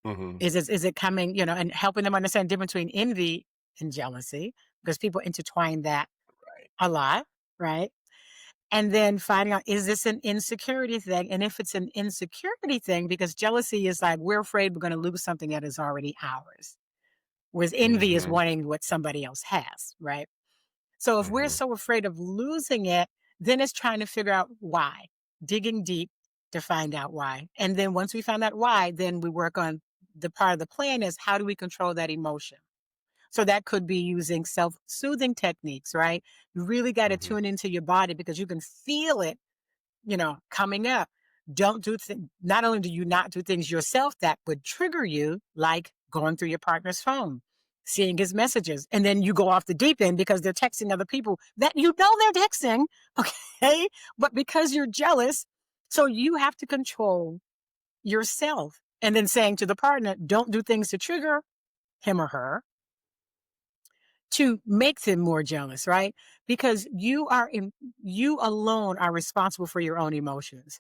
Hmm. Is it coming, and helping them understand the difference between envy and jealousy, because people intertwine that Right. a lot, right? And then finding out, is this an insecurity thing? And if it's an insecurity thing, because jealousy is like, we're afraid we're going to lose something that is already ours, whereas envy is Hmm. wanting what somebody else has, right? So if we're Hmm. so afraid of losing it, then it's trying to figure out why, digging deep to find out why. And then once we find out why, then we work on the part of the plan is, how do we control that emotion? So that could be using self-soothing techniques, right? You really got to Hmm. tune into your body, because you can feel it, coming up. Don't do not only do you not do things yourself that would trigger you, like going through your partner's phone, seeing his messages, and then you go off the deep end because they're texting other people that they're texting, okay? But because you're jealous, so you have to control yourself. And then saying to the partner, don't do things to trigger him or her, to make them more jealous, right? Because you alone are responsible for your own emotions.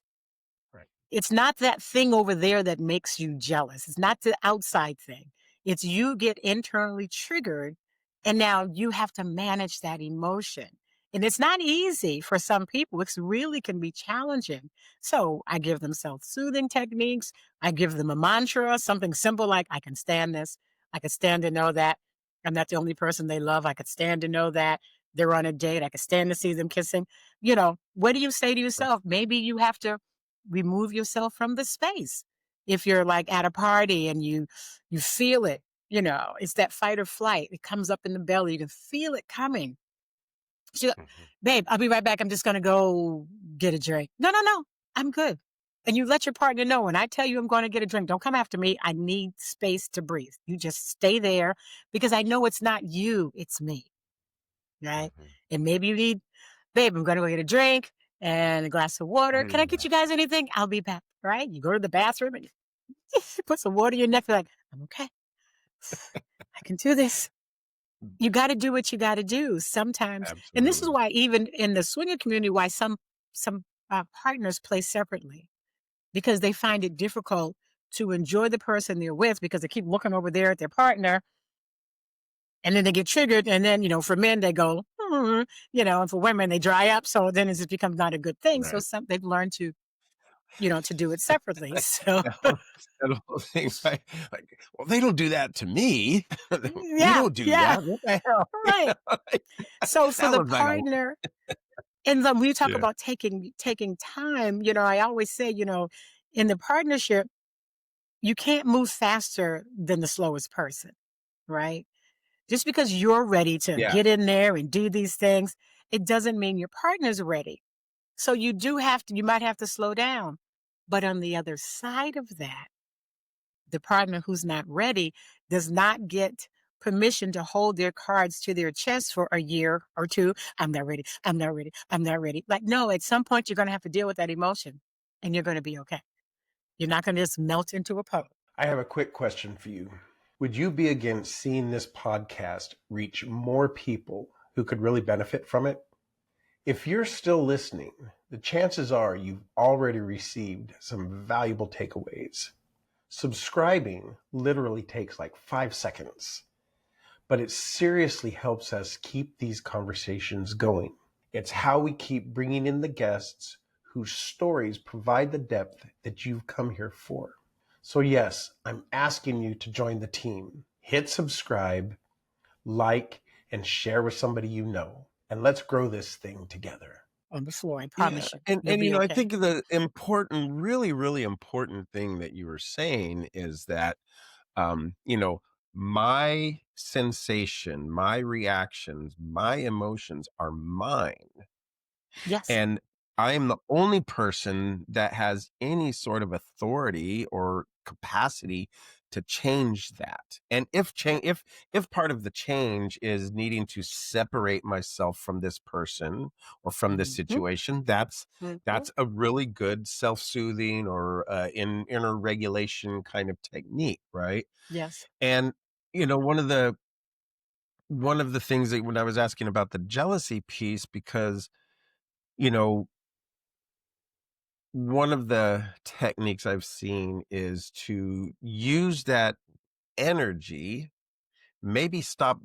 Right. It's not that thing over there that makes you jealous. It's not the outside thing. It's you get internally triggered, and now you have to manage that emotion. And it's not easy for some people. It's really can be challenging. So I give them self-soothing techniques. I give them a mantra, something simple like, I can stand this. I can stand to know that I'm not the only person they love. I could stand to know that they're on a date. I could stand to see them kissing. What do you say to yourself? Maybe you have to remove yourself from the space. If you're like at a party and you feel it, it's that fight or flight. It comes up in the belly. You can feel it coming. She, Mhm. babe, I'll be right back. I'm just going to go get a drink. No, no, no. I'm good. And you let your partner know when I tell you I'm going to get a drink, don't come after me. I need space to breathe. You just stay there because I know it's not you, it's me. Right. Mhm. And maybe you need, babe, I'm going to go get a drink and a glass of water. Can I get you guys anything? I'll be back. Right. You go to the bathroom and you put some water in your neck. You're like, I'm okay. I can do this. You got to do what you got to do sometimes. And this is Absolutely. why even in the swinger community, why some partners play separately because they find it difficult to enjoy the person they're with because they keep looking over there at their partner and then they get triggered. And then, for men, they go, and for women, they dry up. So then it just becomes not a good thing. So Right. they've learned to do it separately. So That whole thing, right? Like, well, they don't do that to me. We yeah, don't do yeah, that. What the hell? right. So for That the was like a partner, and then when you talk yeah. about taking time, I always say, in the partnership, you can't move faster than the slowest person, right? Just because you're ready to Yeah. get in there and do these things, it doesn't mean your partner's ready. So you might have to slow down. But on the other side of that, the partner who's not ready does not get permission to hold their cards to their chest for a year or two. I'm not ready. I'm not ready. I'm not ready. Like, no, at some point, you're going to have to deal with that emotion and you're going to be okay. You're not going to just melt into a puddle. I have a quick question for you. Would you be against seeing this podcast reach more people who could really benefit from it? If you're still listening, the chances are you've already received some valuable takeaways. Subscribing literally takes like 5 seconds, but it seriously helps us keep these conversations going. It's how we keep bringing in the guests whose stories provide the depth that you've come here for. So yes, I'm asking you to join the team. Hit subscribe, like, and share with somebody you know. And let's grow this thing together. On the floor, I Yeah. promise you, And you'll be I okay. think the important, really, really important thing that you were saying is that you know, my sensation, my reactions, my emotions are mine. Yes. And I am the only person that has any sort of authority or capacity to change that. And if part of the change is needing to separate myself from this person or from this Mm-hmm. situation, Mm-hmm. that's a really good self-soothing or inner regulation kind of technique, right? Yes. And one of the things that when I was asking about the jealousy piece, because you know one of the techniques I've seen is to use that energy, maybe stop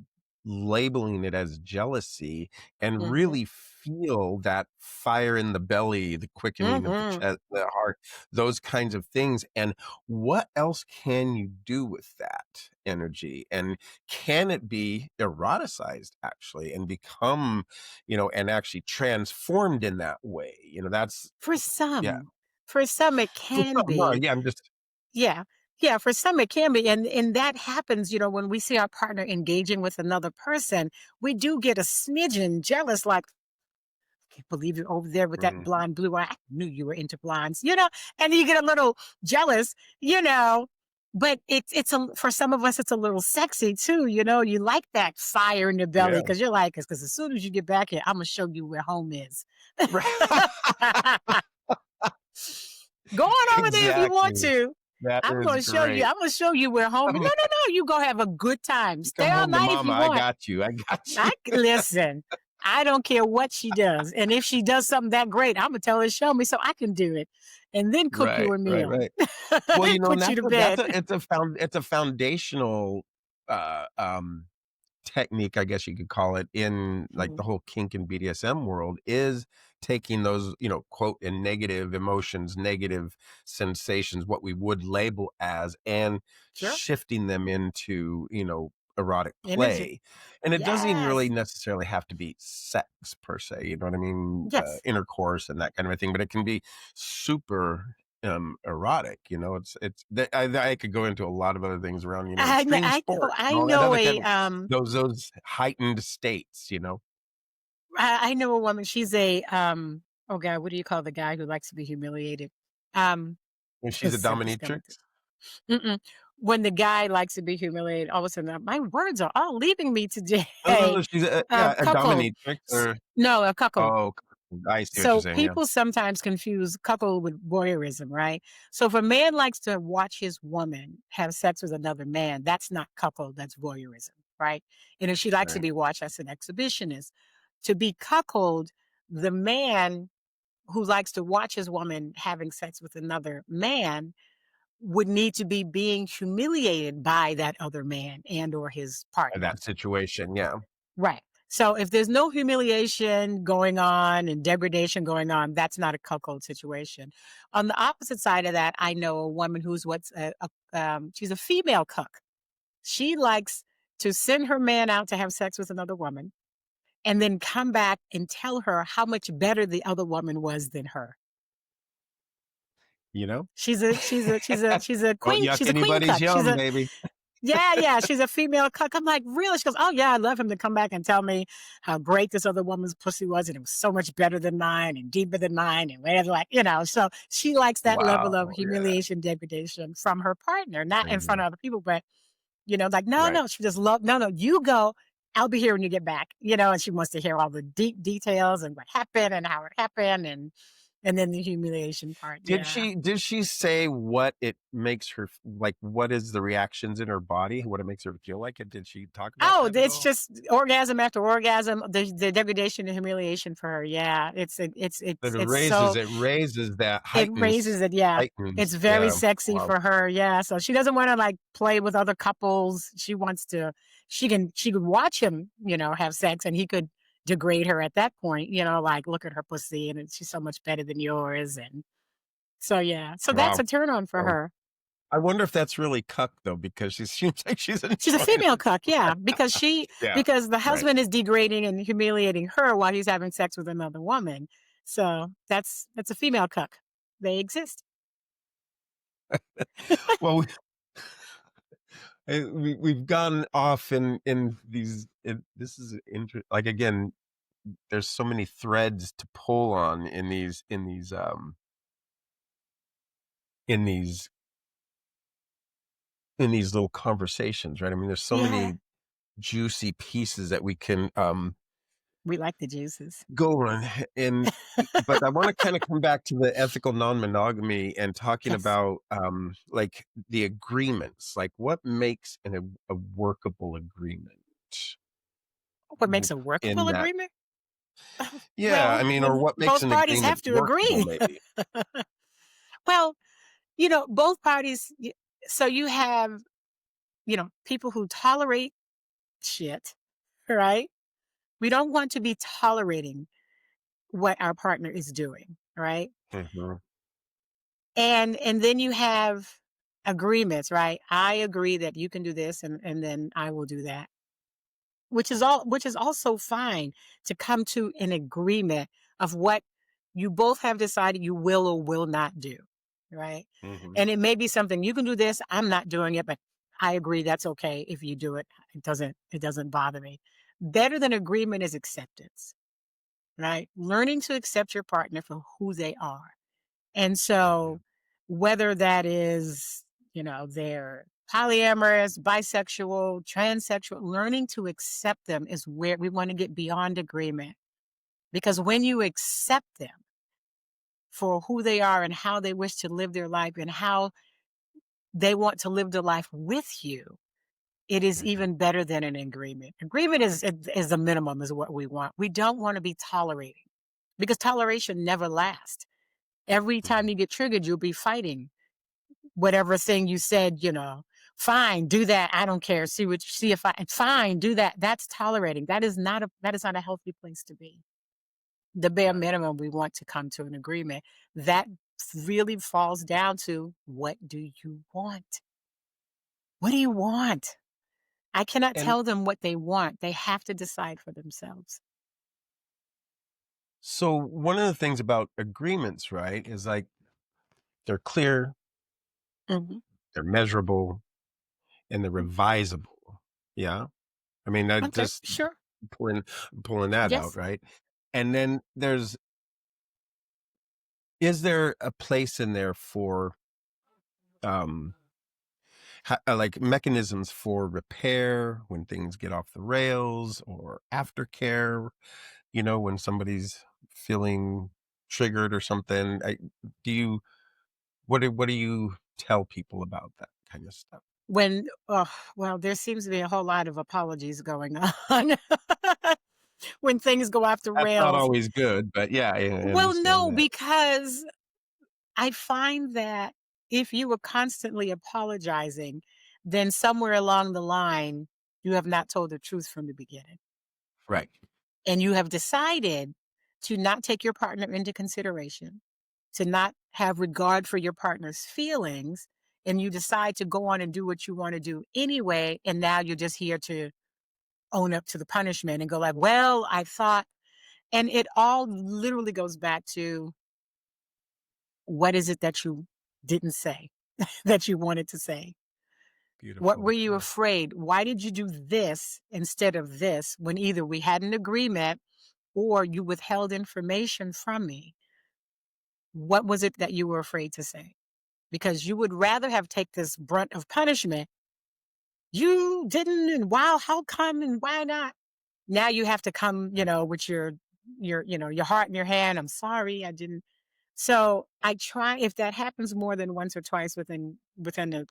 labeling it as jealousy and Mm-hmm. really feel that fire in the belly, the quickening of the Mm-hmm. chest, the heart, those kinds of things. And what else can you do with that energy? And can it be eroticized actually and become, and actually transformed in that way? That's, For yeah. some, it For can some, no, be. yeah, I'm just Yeah. Yeah, for some it can be. And that happens, when we see our partner engaging with another person, we do get a smidgen jealous, like, can't believe you're over there with that mhm, blonde blue eye. I knew you were into blondes, and you get a little jealous. But for some of us, it's a little sexy too. You like that fire in the belly yeah. because you're like, because as soon as you get back here, I'm gonna show you where home is. Right. Go on over there if you want Exactly. to. That I'm is gonna show you. great. I'm gonna show you where home. No, no, Come no. You go have a good time. Stay come all home to night if mama, you I want. got you, I got you. Listen. I don't care what she does, and if she does something that great, I'm gonna tell her to show me so I can do it, and then cook you Right, a right, meal, right. Well, and and put you to that's bed. it's a foundational, uh, um, technique, I guess you could call it, in like the whole kink and BDSM world is taking those, quote, and negative emotions, negative sensations, what we would label as, and Sure. shifting them into, erotic Energy. play. And it doesn't even really Yes. necessarily have to be sex per se, you know what I mean? Yes. Intercourse and that kind of a thing, but it can be super erotic, I could go into a lot of other things around, extreme sports and I all that know other a kind of those heightened states, I know a woman. She's a oh God, what do you call the guy who likes to be humiliated? Um, when she's a this is coming dominatrix. to when the guy likes to be humiliated, all of a sudden my words are all leaving me today. Oh, she's a Cuckold. dominatrix, or No, a cuckold. oh, I see what you're So saying. Yeah, people sometimes confuse cuckold with voyeurism, right? So if a man likes to watch his woman have sex with another man, that's not cuckold, that's voyeurism, right? And if she likes to right. be watched, that's an exhibitionist. To be cuckold, the man who likes to watch his woman having sex with another man would need to be being humiliated by that other man and or his partner. That situation, yeah. Right. So if there's no humiliation going on and degradation going on, that's not a cuckold situation. On the opposite side of that, I know a woman who's she's a female cuck. She likes to send her man out to have sex with another woman and then come back and tell her how much better the other woman was than her. She's a Don't queen. yuck She's a queen anybody's cuck. yum, baby. Yeah, she's a female cuck. I'm like, really? She goes, oh yeah, I love him to come back and tell me how great this other woman's pussy was, and it was so much better than mine and deeper than mine, and whatever, So she likes that level of Wow, yeah. humiliation, degradation from her partner, not in front Mhm. of other people, but like, Right. no, she just no, you go. I'll be here when you get back, and she wants to hear all the deep details and what happened and how it happened, and then the humiliation part. Did Yeah. she say what it makes her like? What is the reactions in her body? What it makes her feel like? Did she talk about Oh, that at it's all? just orgasm after orgasm, the degradation and humiliation for her. Yeah, That it's so it raises that it raises it. Yeah, it's very yeah. sexy Wow. for her. Yeah, so she doesn't want to like play with other couples. She wants to. She could watch him, have sex, and he could degrade her at that point. Like look at her pussy, and she's so much better than yours, and so yeah, so that's Wow. a turn on for her. I wonder if that's really cuck though, because she seems like she's She's a female cuck, yeah, because because the right. husband is degrading and humiliating her while he's having sex with another woman. So that's a female cuck. They exist. Well, we've gone off in these. This is like again, there's so many threads to pull on in these little conversations, right? I mean, there's so many juicy pieces that we can We like the juices. go on, but I want to kind of come back to the ethical non-monogamy and talking Yes. about like the agreements, like what makes a workable agreement. What makes a workable in that agreement? Yeah, Well, I mean, or what makes both an parties agreement have to workable, agree. maybe. Well, both parties. So you have, people who tolerate shit, right? We don't want to be tolerating what our partner is doing, right? Mhm. And then you have agreements, right? I agree that you can do this and then I will do that. Which is also fine to come to an agreement of what you both have decided you will or will not do, right? Mhm. And it may be something you can do this, I'm not doing it, but I agree that's okay if you do it. It doesn't bother me. Better than agreement is acceptance, right? Learning to accept your partner for who they are. And so whether that is, they're polyamorous, bisexual, transsexual, learning to accept them is where we want to get beyond agreement. Because when you accept them for who they are and how they wish to live their life and how they want to live their life with you, it is even better than an agreement. Agreement is the minimum, is what we want. We don't want to be tolerating because toleration never lasts. Every time you get triggered, you'll be fighting whatever thing you said, Fine, do that. I don't care. See if I fine, do that. That's tolerating. That is not a healthy place to be. The bare Right. minimum, we want to come to an agreement. That really falls down to, what do you want? What do you want? I cannot And tell them what they want. They have to decide for themselves. So one of the things about agreements, right, is like they're clear, Mhm. they're measurable, and they're revisable. Yeah. I mean, that Okay, just sure. pulling pulling that out, Yes. right? And then is there a place in there for um like mechanisms for repair when things get off the rails, or aftercare, when somebody's feeling triggered or something? Do you what do you tell people about that kind of stuff? When, oh, well, there seems to be a whole lot of apologies going on when things go off the That's not rails. always good, but yeah, I Well, understand no, that. because I find that if you were constantly apologizing, then somewhere along the line, you have not told the truth from the beginning. Right. And you have decided to not take your partner into consideration, to not have regard for your partner's feelings, and you decide to go on and do what you want to do anyway. And now you're just here to own up to the punishment and go like, well, I thought, and it all literally goes back to, what is it that you didn't say that you wanted to say? What were Beautiful. you Yeah. afraid? Why did you do this instead of this, when either we had an agreement or you withheld information from me? What was it that you were afraid to say? Because you would rather have take this brunt of punishment. You didn't, and wow, how come, and why not? Now you have to come, with your heart in your hand. I'm sorry, I didn't. So I try, if that happens more than once or twice within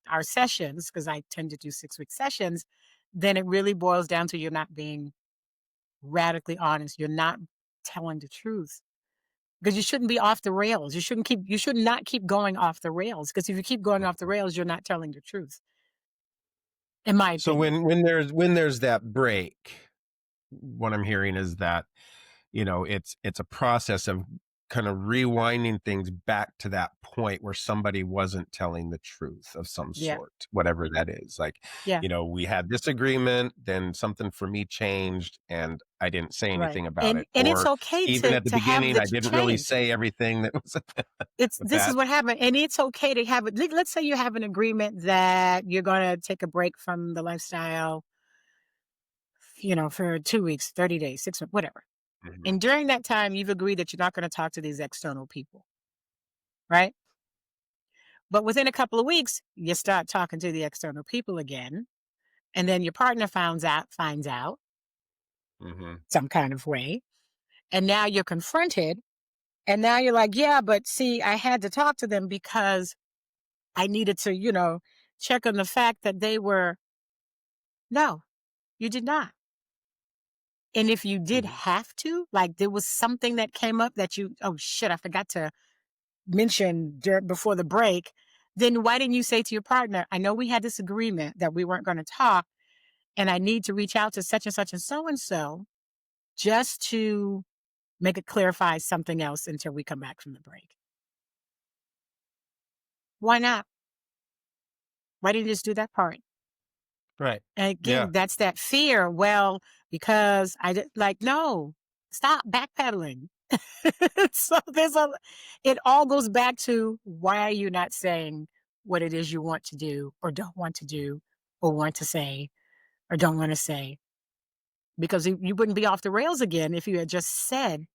our sessions, because I tend to do 6-week sessions, then it really boils down to, you're not being radically honest. You're not telling the truth, because you shouldn't be off the rails. You should not keep going off the rails, because if you keep going off the Mhm. rails, you're not telling the truth, in my So opinion. when there's that break, what I'm hearing is that, it's a process of kind of rewinding things back to that point where somebody wasn't telling the truth of some Yeah. sort, whatever that is. Like, Yeah. we had this agreement, then something for me changed and I didn't say Right. anything about And it. it's Or okay even at the to have beginning, the I didn't really change. say everything that was with This is that. what happened, and it's okay to have it. Let's say you have an agreement that you're going to take a break from the lifestyle, for 2 weeks, 30 days, 6 months, whatever. Mhm. And during that time, you've agreed that you're not going to talk to these external people, right? But within a couple of weeks, you start talking to the external people again, and then your partner finds out Mhm. some kind of way, and now you're confronted, and now you're like, yeah, but see, I had to talk to them because I needed to, check on the fact that they were. No, you did not. And if you did Mhm. have to, like there was something that came up that oh shit, I forgot to mention before the break, then why didn't you say to your partner, I know we had this agreement that we weren't going to talk, and I need to reach out to such and so just to make it clarify something else until we come back from the break. Why not? Why didn't you just do that part? Right. And Yeah. again, that's that fear. Well, because I did, like, no, stop backpedaling. So it all goes back to, why are you not saying what it is you want to do or don't want to do or want to say or don't want to say? Because you wouldn't be off the rails again if you had just said,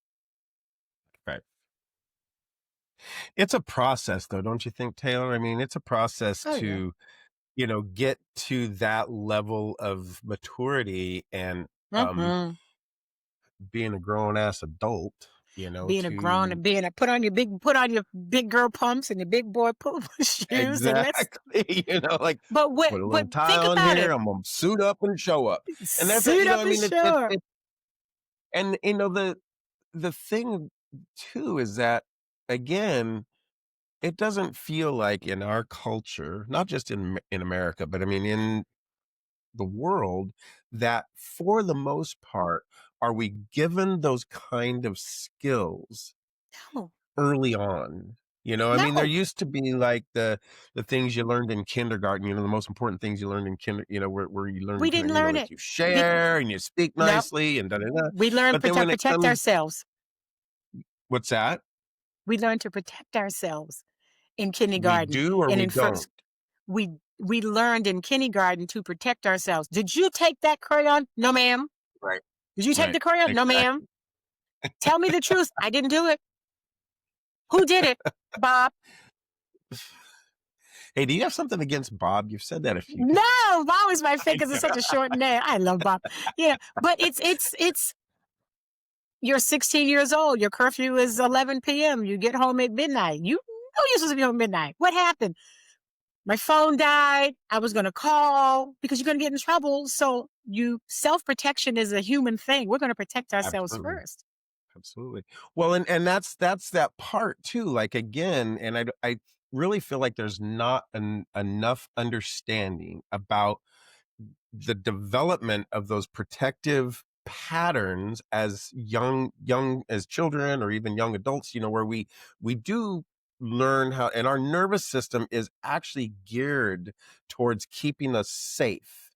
Right. It's a process though, don't you think, Taylor? I mean, it's a process oh, yeah. to, get to that level of maturity and Hmm. being a grown ass adult, Being a grown to and put on your big girl pumps and your big boy poop shoes, and let's. exactly, like put a But little tie think on about here. it. I'm gonna suit up and show up, and that's it. Suit up I and mean, show up. and the thing too is that, again, it doesn't feel like in our culture, not just in America, but I mean in the world, that for the most part, are we given those kind of skills No, early on? I mean, there no, used to be like the things you learned in kindergarten, the most important things you learned in where you learn we to, didn't learn like it. you Be- share and you speak no, nicely and da da da. we learn But then when it protect comes, ourselves. what's that? We learn to protect ourselves in We kindergarten do or and we in don't, first. We we learned in kindergarten to protect ourselves. Did you take that crayon? No, ma'am. right? Did you take Right. the crayon? No, ma'am. Exactly. Tell me the truth. I didn't do it. Who did it? Bob. Hey, do you have something against Bob? You've said that a few times. No, Bob is my favorite I because it's know. such a short name. I love Bob. Yeah, but it's. You're 16 years old. Your curfew is 11 p.m. You get home at midnight. You know you're supposed to be home at midnight. What happened? My phone died. I was going to call because you're going to get in trouble. So self-protection is a human thing. We're going to protect ourselves Absolutely. first. Absolutely. Well, and that's that part too. Like again, and I really feel like there's not enough understanding about the development of those protective patterns as young as children or even young adults, where we do learn how, and our nervous system is actually geared towards keeping us safe.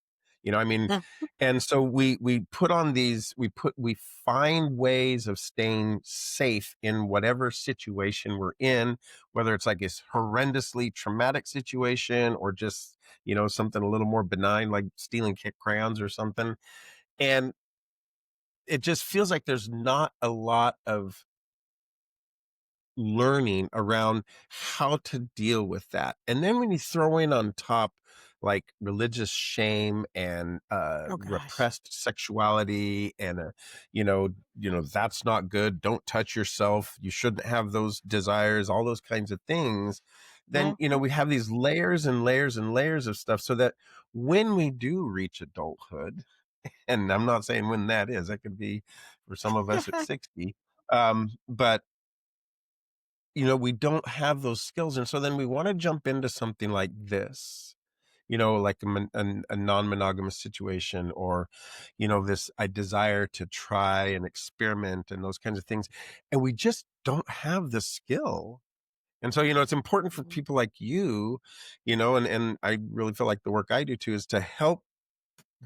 I mean, Mm. and so we put on these, we find ways of staying safe in whatever situation we're in, whether it's like this horrendously traumatic situation or just something a little more benign like stealing crayons or something. And it just feels like there's not a lot of learning around how to deal with that. And then when you throw in on top like religious shame and Oh gosh. repressed sexuality and that's not good, don't touch yourself, you shouldn't have those desires, all those kinds of things, then Mhm. we have these layers and layers and layers of stuff, so that when we do reach adulthood, and I'm not saying when that is, that could be for some of us at 60, but we don't have those skills. And so then we want to jump into something like this, like a non-monogamous situation, or, this, I desire to try and experiment and those kinds of things. And we just don't have the skill. And so, it's important for people like you, and I really feel like the work I do too is to help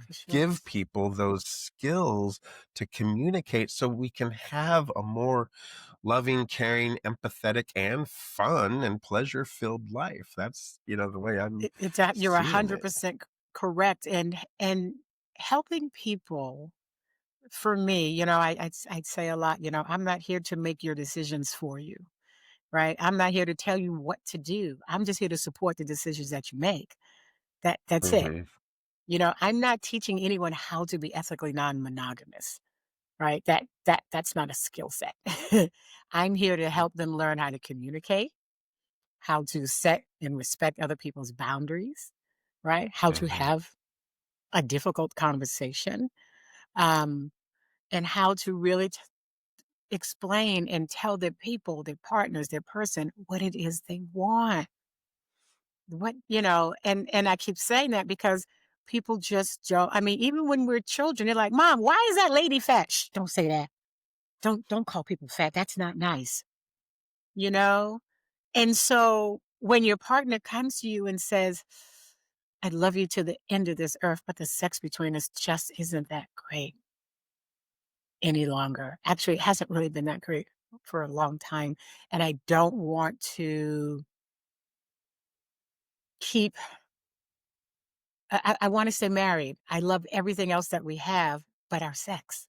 For sure. give people those skills to communicate so we can have a more loving, caring, empathetic, and fun and pleasure-filled life. That's, the way I'm You're seeing it. 100% correct. And helping people, for me, I'd say a lot, I'm not here to make your decisions for you, right? I'm not here to tell you what to do. I'm just here to support the decisions that you make. That's it. Mhm. I'm not teaching anyone how to be ethically non-monogamous, right? That's not a skill set. I'm here to help them learn how to communicate, how to set and respect other people's boundaries, right? How to Mhm. have a difficult conversation, um, and how to really explain and tell their people, their partners, their person what it is they want. And I keep saying that because people just don't. I mean, even when we're children, they're like, "Mom, why is that lady fat?" Shh, don't say that. Don't call people fat. That's not nice. You know? And so when your partner comes to you and says, "I love you to the end of this earth, but the sex between us just isn't that great any longer." Actually, it hasn't really been that great for a long time. And I don't want to keep, I want to stay married. I love everything else that we have, but our sex.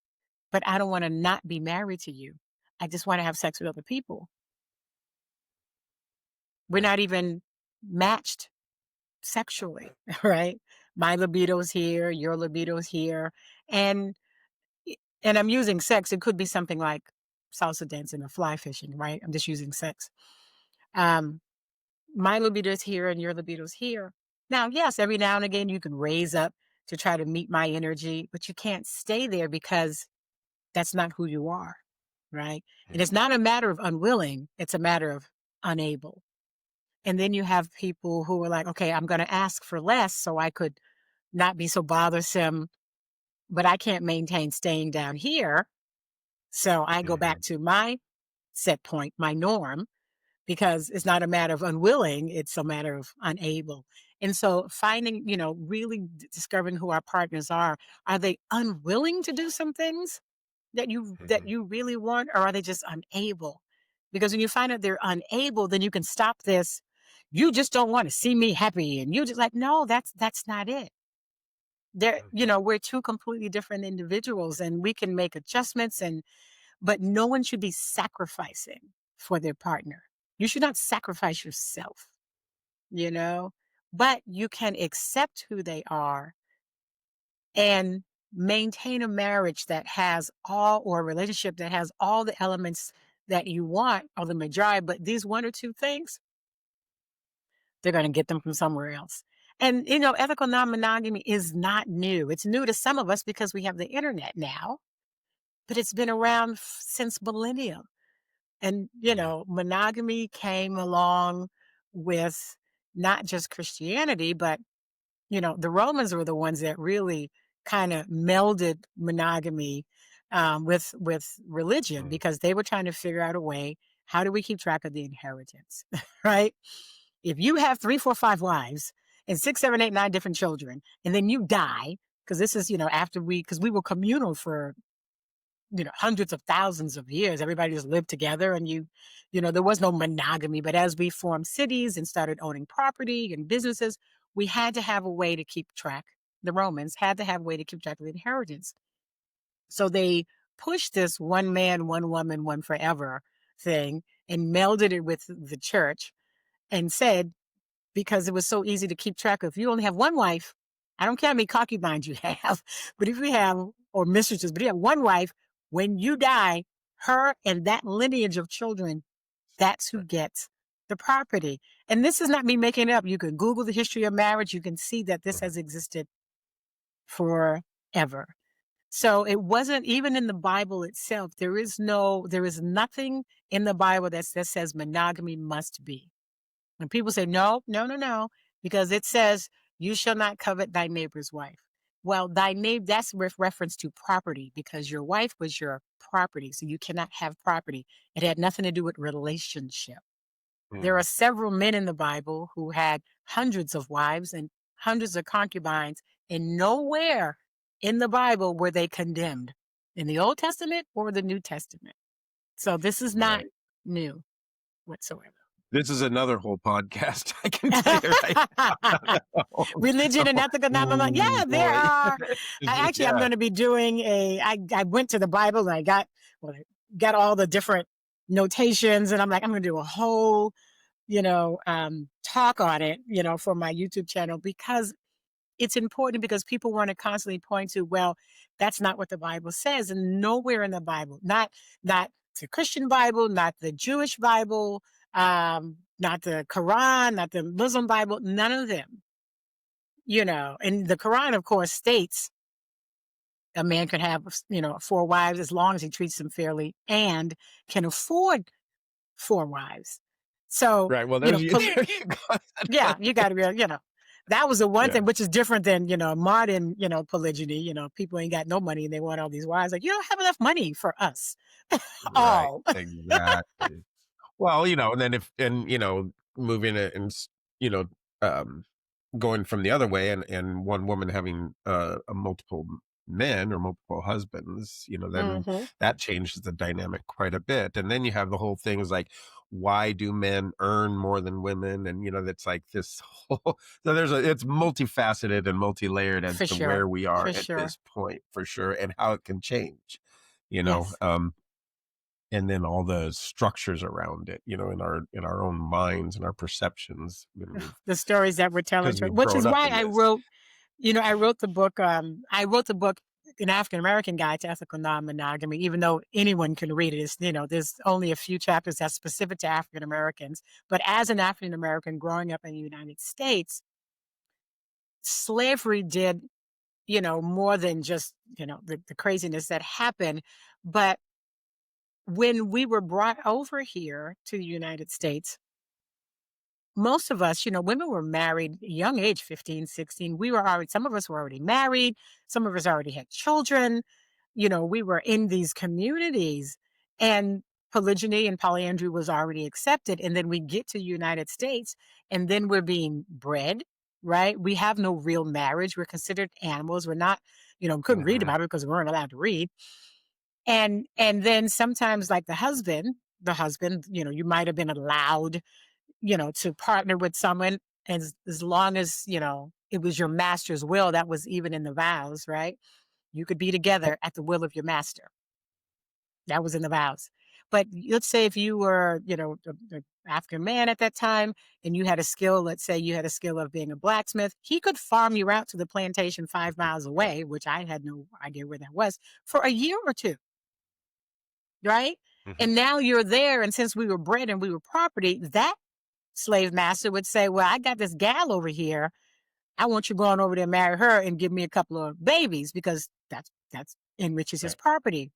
But I don't want to not be married to you. I just want to have sex with other people. We're Right. not even matched sexually, right? My libido's here, your libido's here. And and I'm using sex. It could be something like salsa dancing or fly fishing, right? I'm just using sex. Um, my libido's here and your libido's here. Now, yes, every now and again you can raise up to try to meet my energy, but you can't stay there because that's not who you are, right? And Yeah. it's not a matter of unwilling, it's a matter of unable. And then you have people who are like, okay, I'm going to ask for less so I could not be so bothersome, but I can't maintain staying down here. So I go back to my set point, my norm, because it's not a matter of unwilling, it's a matter of unable. And so finding, really discovering who our partners are they unwilling to do some things that you really want, or are they just unable? Because when you find out they're unable, then you can stop this. You just don't want to see me happy, and you just like, no, that's not it. We're two completely different individuals, and we can make adjustments, but no one should be sacrificing for their partner. You should not sacrifice yourself, you know, but you can accept who they are and maintain a marriage that has or a relationship that has all the elements that you want, or the majority, but these one or two things, they're going to get them from somewhere else. And, ethical non-monogamy is not new. It's new to some of us because we have the internet now, but it's been around since millennium. And, monogamy came along with not just Christianity, but, the Romans were the ones that really kind of melded monogamy with religion, because they were trying to figure out a way, how do we keep track of the inheritance, right? If you have 3, 4, 5 wives and 6, 7, 8, 9 different children, and then you die, because this is, because we were communal for hundreds of thousands of years. Everybody just lived together, and there was no monogamy. But as we formed cities and started owning property and businesses, we had to have a way to keep track. The Romans had to have a way to keep track of the inheritance. So they pushed this one man, one woman, one forever thing and melded it with the church and said, because it was so easy to keep track of, if you only have one wife, I don't care how many concubines you have, but if you have, or mistresses, but you have one wife, when you die, her and that lineage of children, that's who gets the property. And this is not me making it up. You can Google the history of marriage. You can see that this has existed forever. So it wasn't even in the Bible itself. There is nothing in the Bible that says monogamy must be. When people say, no, no, no, no, because it says, you shall not covet thy neighbor's wife. Well, that's with reference to property, because your wife was your property. So you cannot have property. It had nothing to do with relationship. There are several men in the Bible who had hundreds of wives and hundreds of concubines, and nowhere in the Bible were they condemned, in the Old Testament or the New Testament. So this is not new whatsoever. This is another whole podcast, I can tell you right now. Religion and ethical non-monogamy. Yeah, there Boy. are. I'm going to be doing I went to the Bible and I got all the different notations, and I'm like, I'm going to do a whole, talk on it, for my YouTube channel, because it's important, because people want to constantly point to, well, that's not what the Bible says. And nowhere in the Bible, not the Christian Bible, not the Jewish Bible, not the Quran, not the Muslim Bible, none of them, and the Quran, of course, states a man can have, 4 wives as long as he treats them fairly and can afford 4 wives. So, right. Well, there you go. Yeah, you got to be, that was the one thing, which is different than, modern, polygyny. People ain't got no money and they want all these wives. Like, you don't have enough money for us. Right, exactly. Well, and then moving it and, going from the other way, and one woman having a multiple men or multiple husbands, then that changes the dynamic quite a bit. And then you have the whole thing is like, why do men earn more than women? And that's like this whole, so it's multifaceted and multi-layered as to where we are at this point, for sure, and how it can change, Yes. and then all the structures around it, in our own minds and our perceptions, the stories that we're telling, which is why I wrote the book. I wrote the book, An African American Guide to Ethical Non Monogamy, even though anyone can read it. It's, there's only a few chapters that's specific to African Americans. But as an African American growing up in the United States, slavery did, more than just, the craziness that happened. But when we were brought over here to the United States, most of us, women were married young age, 15, 16. Some of us were already married. Some of us already had children. We were in these communities, and polygyny and polyandry was already accepted. And then we get to the United States, and then we're being bred, right? We have no real marriage. We're considered animals. We're not, couldn't read Mhm. about it because we weren't allowed to read. And then sometimes, like the husband, you might have been allowed, to partner with someone as long as, it was your master's will. That was even in the vows, right? You could be together at the will of your master. That was in the vows. But let's say if you were, the African man at that time, and you had a skill, let's say you had a skill of being a blacksmith, he could farm you out to the plantation 5 miles away, which I had no idea where that was, for a year or two, right? Mhm. And now you're there. And since we were bred and we were property, that slave master would say, well, I got this gal over here. I want you going over there and marry her and give me a couple of babies, because that's enriches his Right. property.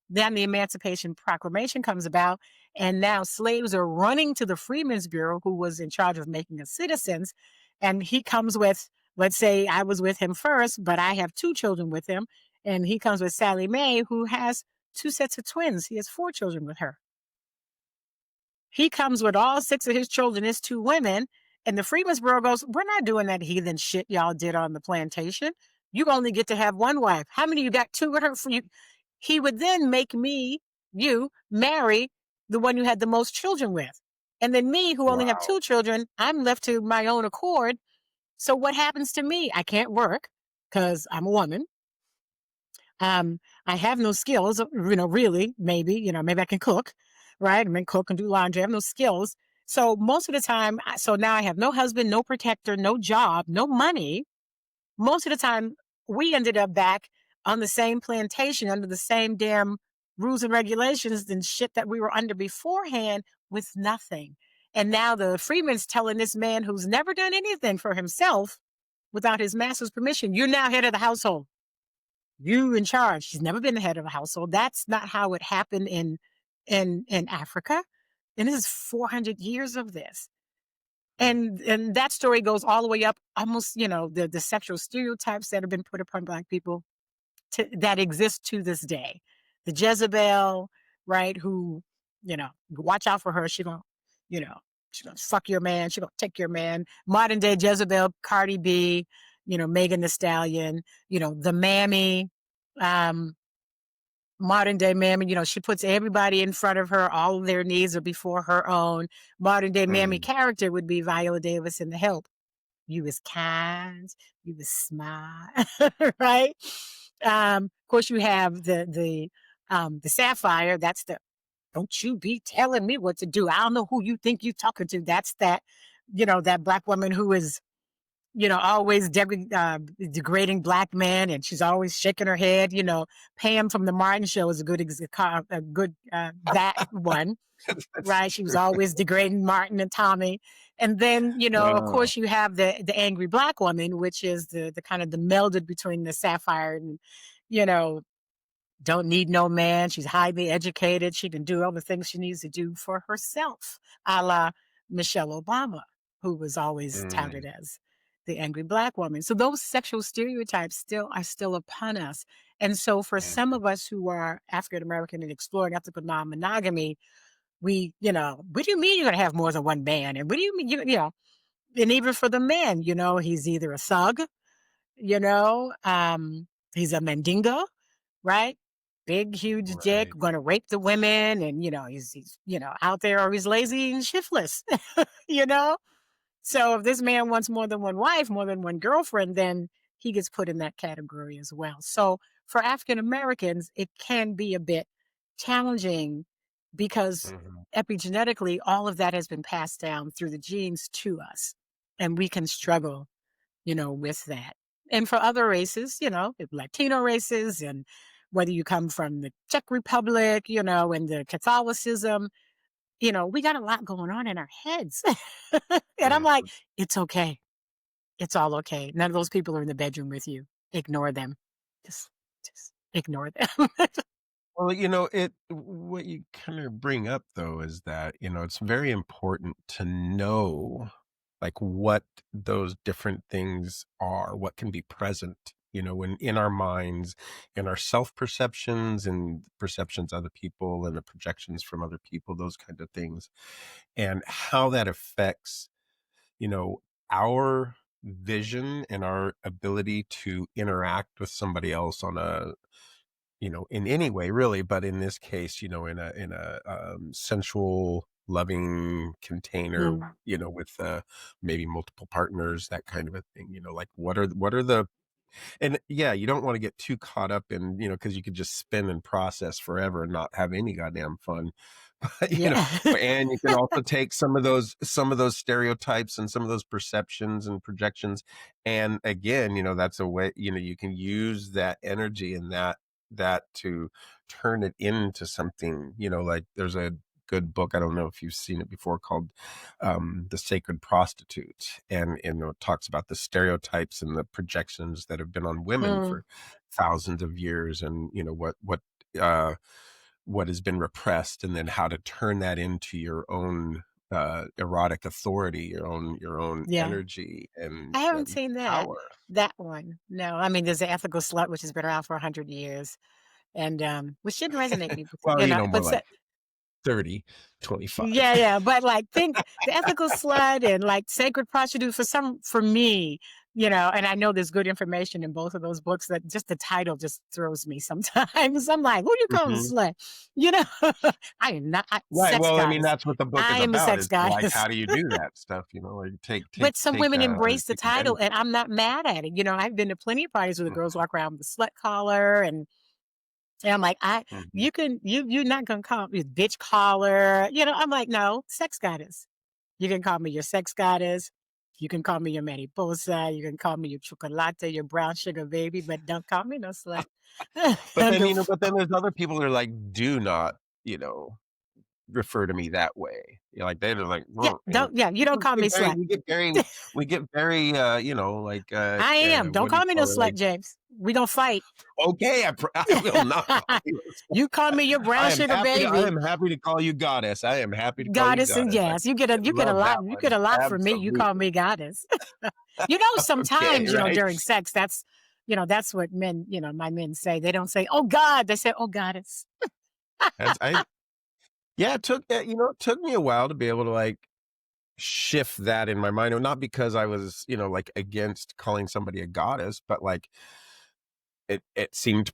Then the Emancipation Proclamation comes about, and now slaves are running to the Freedmen's Bureau, who was in charge of making us citizens. And he comes with, let's say I was with him first, but I have 2 children with him. And he comes with Sally Mae, who has 2 sets of twins. He has 4 children with her. He comes with all 6 of his children, his 2 women. And the Freedmen's Bureau goes, we're not doing that heathen shit y'all did on the plantation. You only get to have 1 wife. How many you got 2 with her? For you? He would then make you marry the one you had the most children with. And then me, who only have Wow. 2 children, I'm left to my own accord. So what happens to me? I can't work because I'm a woman. I have no skills, really, maybe I can cook, right? I mean, cook and do laundry. I have no skills. So most of the time, so now I have no husband, no protector, no job, no money. Most of the time, we ended up back on the same plantation under the same damn rules and regulations and shit that we were under beforehand, with nothing. And now the freeman's telling this man who's never done anything for himself without his master's permission, you're now head of the household. You in charge. He's never been the head of a household. That's not how it happened in Africa. And this is 400 years of this. And that story goes all the way up, almost, the sexual stereotypes that have been put upon Black people that exist to this day. The Jezebel, right, who, watch out for her. She's gonna fuck your man. She's gonna take your man. Modern day Jezebel, Cardi B, Megan Thee Stallion, the mammy, um, modern day mammy, she puts everybody in front of her. All of their needs are before her own. Modern day mammy character would be Viola Davis in The Help. You was kind, you was smart, right? Of course, you have the Sapphire. That's the, don't you be telling me what to do. I don't know who you think you're talking to. That's that, that Black woman who is, always degrading Black men, and she's always shaking her head. Pam from the Martin Show is a good that one, right? She was always degrading Martin and Tommy. And then, of course, you have the angry Black woman, which is the kind of the melded between the Sapphire and, don't need no man. She's highly educated. She can do all the things she needs to do for herself, a la Michelle Obama, who was always touted as the angry Black woman. So those sexual stereotypes are still upon us. And so for some of us who are African American and exploring ethical non-monogamy, what do you mean you're going to have more than one man? And what do you mean, and even for the men, he's either a thug, he's a mandingo, right? Big, huge dick, Right. going to rape the women. And, he's out there, or he's lazy and shiftless, you know? So if this man wants more than one wife, more than one girlfriend, then he gets put in that category as well. So for African Americans, it can be a bit challenging because epigenetically, all of that has been passed down through the genes to us, and we can struggle, with that. And for other races, Latino races, and whether you come from the Czech Republic, and the Catholicism, we got a lot going on in our heads. And I'm like, it's okay. It's all okay. None of those people are in the bedroom with you. Ignore them. Just ignore them. Well, what you kind of bring up though is that, it's very important to know like what those different things are, what can be present, when in our minds, in our self-perceptions and perceptions of other people and the projections from other people, those kind of things, and how that affects, our vision and our ability to interact with somebody else on a, in any way really, but in this case, in a sensual, loving container, Mm. with maybe multiple partners, that kind of a thing. Like what are the, and yeah, you don't want to get too caught up in, because you could just spin and process forever and not have any goddamn fun. But, Yeah. and you can also take some of those stereotypes and some of those perceptions and projections. And again, that's a way, you can use that energy and that to turn it into something, like there's a good book, I don't know if you've seen it before, called The Sacred Prostitute, and it talks about the stereotypes and the projections that have been on women Mm. for thousands of years, and what has been repressed, and then how to turn that into your own erotic authority, your own Yeah. energy and I haven't seen power. that one. No, I mean, there's the Ethical Slut, which has been around for 100 years, and which didn't resonate me, Well, more but like 30, 25. yeah, but like think the Ethical Slut and like Sacred Prostitute for me, and I know there's good information in both of those books, that just the title just throws me sometimes. I'm like, who you calling a Mhm. slut? You know, I am not Right. sex Well, I mean, goddess. that's what the book is I am a about, sex is like, goddess. how do you do that stuff? Like But some women embrace the take title, advantage. and I'm not mad at it. I've been to plenty of parties where the girls walk around with a slut collar, and I'm like, Mhm. you're not gonna call me bitch collar. I'm like, no, sex goddess. You can call me your sex goddess. You can call me your mariposa. You can call me your chocolate, your brown sugar baby, but don't call me no slut. But then, The there's other people that are like, do not, you know, refer to me that way. Like they're like, Yeah, you don't call me slut. we get very, like, I am. Don't what do you call me no call it? slut, Like, James. We don't fight. okay, I will not call you a slut. You call me your brown sugar I baby. am happy to call you goddess. I am happy to call you Goddess, and goddess. I yes, you get a love lot. that You get one. a lot from me. You call Absolutely. me goddess. Okay, Sometimes right. during sex, that's what men, my men say. They don't say, "Oh God," they say, "Oh goddess." That's I Yeah, it took me a while to be able to like shift that in my mind. And not because I was, like against calling somebody a goddess, but like it seemed